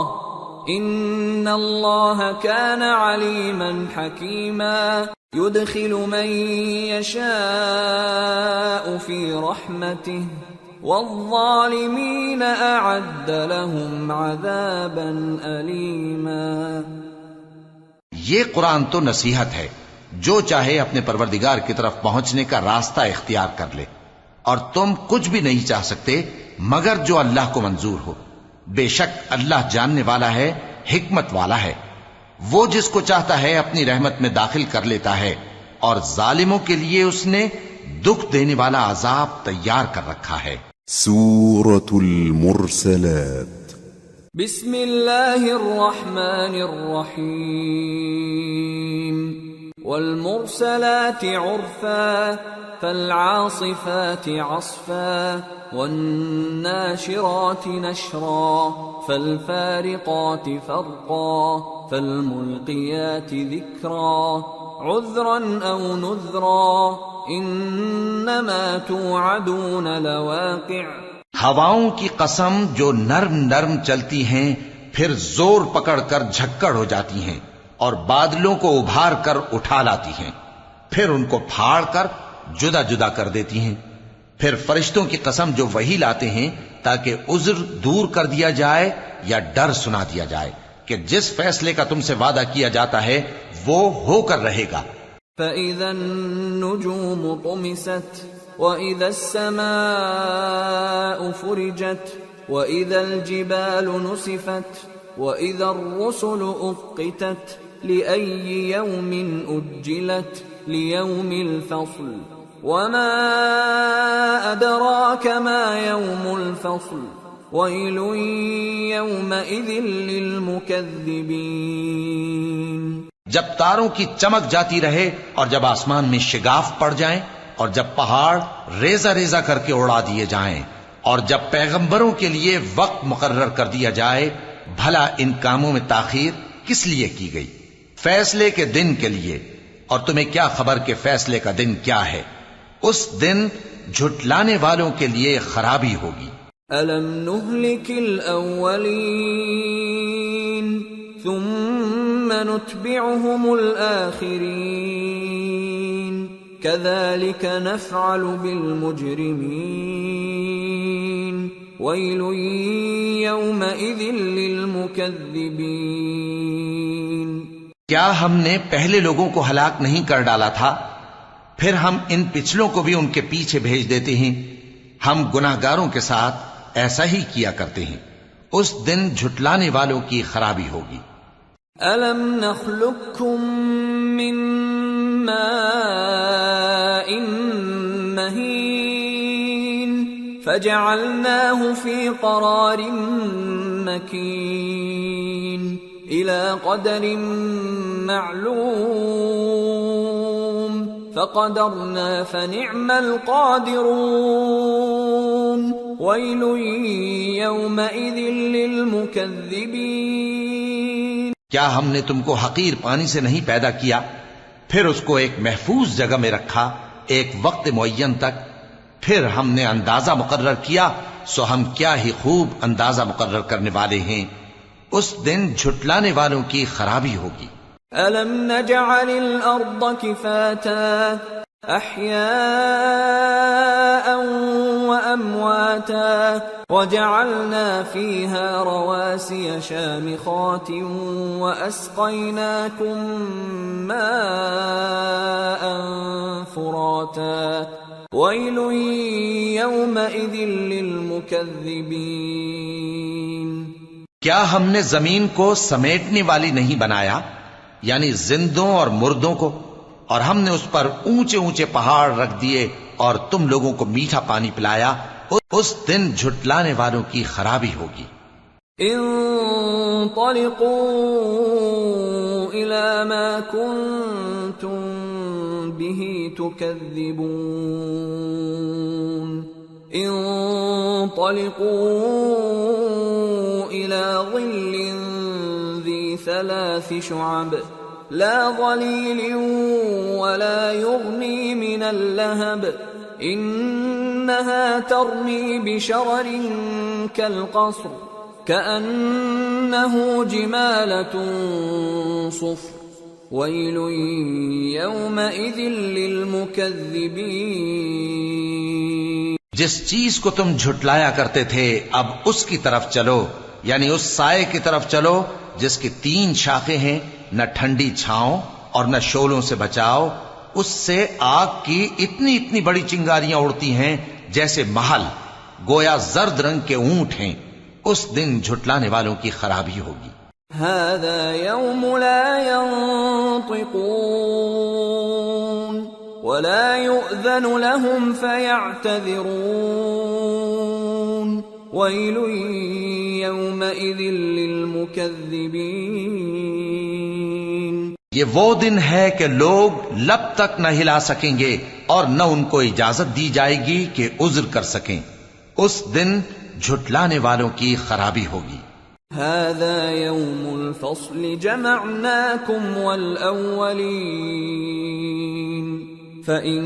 ان الله كان عليما حكيما يدخل من يشاء في رحمته والظالمين اعد لهم عذابا اليما. یہ قرآن تو نصیحت ہے، جو چاہے اپنے پروردگار کی طرف پہنچنے کا راستہ اختیار کر لے، اور تم کچھ بھی نہیں چاہ سکتے مگر جو اللہ کو منظور ہو. بے شک اللہ جاننے والا ہے، حکمت والا ہے. وہ جس کو چاہتا ہے اپنی رحمت میں داخل کر لیتا ہے، اور ظالموں کے لیے اس نے دکھ دینے والا عذاب تیار کر رکھا ہے. سورة المرسلات. بسم اللہ الرحمن الرحیم. والمرسلات عرفا فالعاصفات عصفا والناشرات نشرا فالفارقات فرقا فالملقيات ذكرا عذرا او نذرا انما توعدون لواقع. ہواؤں کی قسم جو نرم نرم چلتی ہیں پھر زور پکڑ کر جھکڑ ہو جاتی ہیں، اور بادلوں کو ابھار کر اٹھا لاتی ہیں، پھر ان کو پھاڑ کر جدا جدا کر دیتی ہیں. پھر فرشتوں کی قسم جو وہی لاتے ہیں تاکہ عذر دور کر دیا جائے یا ڈر سنا دیا جائے کہ جس فیصلے کا تم سے وعدہ کیا جاتا ہے وہ ہو کر رہے گا. فَإِذَا النُّجُومُ طُمِسَتْ وَإِذَا السَّمَاءُ فُرِجَتْ وَإِذَا الْجِبَالُ نُسِفَتْ وَإِذَا الرُّسُلُ أُقِّتَتْ لِأَيِّ يَوْمٍ أُجِّلَتْ لِيَوْمِ الْفَصْلِ وَمَا أَدْرَاكَ مَا يَوْمُ الْفَصْلِ وَيْلٌ يَوْمَئِذٍ لِّلْمُكَذِّبِينَ. جب تاروں کی چمک جاتی رہے اور جب آسمان میں شگاف پڑ جائیں اور جب پہاڑ ریزہ ریزہ کر کے اڑا دیے جائیں اور جب پیغمبروں کے لیے وقت مقرر کر دیا جائے، بھلا ان کاموں میں تاخیر کس لیے کی گئی؟ فیصلے کے دن کے لیے، اور تمہیں کیا خبر کہ فیصلے کا دن کیا ہے؟ اس دن جھٹلانے والوں کے لیے خرابی ہوگی۔ أَلَمْ نُهْلِكِ الْأَوَّلِينَ ثُمَّ نُتْبِعُهُمُ الْآخِرِينَ كَذَلِكَ نَفْعَلُ بِالْمُجْرِمِينَ وَيْلٌ يَوْمَئِذٍ لِلْمُكَذِّبِينَ۔ کیا ہم نے پہلے لوگوں کو ہلاک نہیں کر ڈالا تھا؟ پھر ہم ان پچھلوں کو بھی ان کے پیچھے بھیج دیتے ہیں۔ ہم گناہگاروں کے ساتھ ایسا ہی کیا کرتے ہیں۔ اس دن جھٹلانے والوں کی خرابی ہوگی۔ أَلَمْ نَخْلُقكُّم مِّن مَّاءٍ مَّهِينٍ فَجَعَلْنَاهُ فِي قَرَارٍ مَّكِينٍ إِلَى قَدَرٍ مَّعْلُومٍ فَقَدَرْنَا فَنِعْمَ الْقَادِرُونَ وَيْلٌ يَوْمَئِذٍ لِلْمُكَذِّبِينَ۔ کیا ہم نے تم کو حقیر پانی سے نہیں پیدا کیا، پھر اس کو ایک محفوظ جگہ میں رکھا ایک وقت معین تک، پھر ہم نے اندازہ مقرر کیا، سو ہم کیا ہی خوب اندازہ مقرر کرنے والے ہیں۔ اس دن جھٹلانے والوں کی خرابی ہوگی۔ أَلَمْ نَجْعَلِ الْأَرْضَ كِفَاتًا أَحْيَاءً وَأَمْوَاتًا وَجَعَلْنَا فِيهَا رَوَاسِيَ شَامِخَاتٍ وَأَسْقَيْنَاكُم مَّاءً فُرَاتًا وَيْلٌ يَوْمَئِذٍ لِلْمُكَذِّبِينَ۔ کیا ہم نے زمین کو سمیٹنے والی نہیں بنایا، یعنی زندوں اور مردوں کو، اور ہم نے اس پر اونچے اونچے پہاڑ رکھ دیے اور تم لوگوں کو میٹھا پانی پلایا؟ اس دن جھٹلانے والوں کی خرابی ہوگی۔ انطلقوا إلى ما كنتم به تكذبون انطلقوا إلى ظل ذي 3 شعب لا ظليل ولا يغني من اللهب إنها ترمي بشرر كالقصر كأنه جمالة صفر ويل يومئذ للمكذبين۔ جس چیز کو تم جھٹلایا کرتے تھے اب اس کی طرف چلو، یعنی اس سائے کی طرف چلو جس کی 3 شاخیں ہیں، نہ ٹھنڈی چھاؤں اور نہ شعلوں سے بچاؤ، اس سے آگ کی اتنی اتنی بڑی چنگاریاں اڑتی ہیں جیسے محل، گویا زرد رنگ کے اونٹ ہیں۔ اس دن جھٹلانے والوں کی خرابی ہوگی۔ هذا يوم لا ينطقون ولا يؤذن لهم فيعتذرون ويل يومئذ للمكذبين۔ یہ وہ دن ہے کہ لوگ لب تک نہ ہلا سکیں گے اور نہ ان کو اجازت دی جائے گی کہ عذر کر سکیں۔ اس دن جھٹلانے والوں کی خرابی ہوگی۔ هذا يوم الفصل جمعناكم والأولين فإن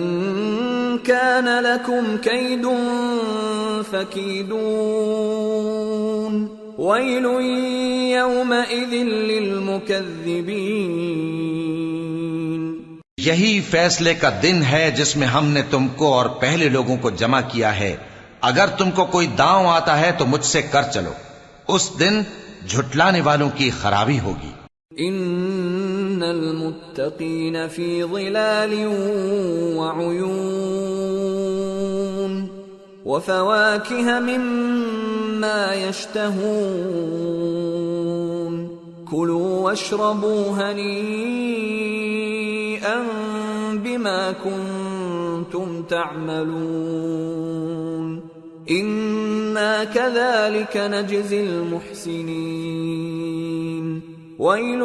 كان لكم كيد فكيدون ويل يومئذ للمكذبين۔ یہی فیصلے کا دن ہے جس میں ہم نے تم کو اور پہلے لوگوں کو جمع کیا ہے۔ اگر تم کو کوئی داؤں آتا ہے تو مجھ سے کر چلو۔ اس دن جھٹلانے والوں کی خرابی ہوگی۔ ان المتقین فی ظلال وعیون وفواکہ مما یشتہون کلوا واشربوا ہنیئا بما کنتم تعملون انا كذلك نجزي المحسنين۔ ويل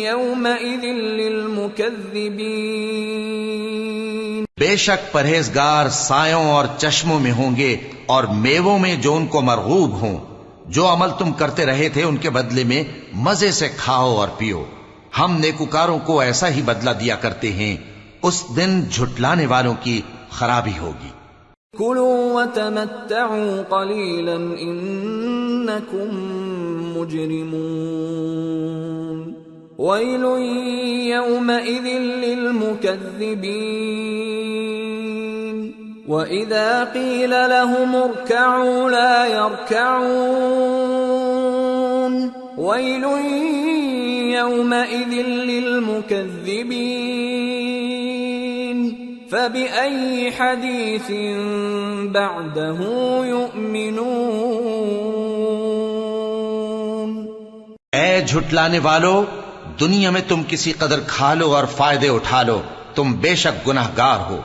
يومئذ للمكذبين. بے شک پرہیزگار سایوں اور چشموں میں ہوں گے اور میووں میں جو ان کو مرغوب ہوں. جو عمل تم کرتے رہے تھے ان کے بدلے میں مزے سے کھاؤ اور پیو. ہم نیکوکاروں کو ایسا ہی بدلہ دیا کرتے ہیں. اس دن جھٹلانے والوں کی خرابی ہوگی. كلوا وتمتعوا قليلا إنكم مجرمون. ويل يومئذ للمكذبين. وإذا قيل لهم اركعوا لا يركعون. ويل يومئذ للمكذبين. فبأي حديث بعده يؤمنون. اے جھٹلانے والو، دنیا میں تم کسی قدر کھا لو اور فائدے اٹھا لو، تم بے شک گناہگار ہو.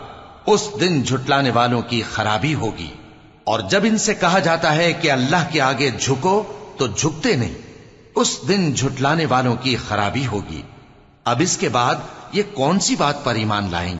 اس دن جھٹلانے والوں کی خرابی ہوگی. اور جب ان سے کہا جاتا ہے کہ اللہ کے آگے جھکو تو جھکتے نہیں. اس دن جھٹلانے والوں کی خرابی ہوگی. اب اس کے بعد یہ کون سی بات پر ایمان لائیں گے؟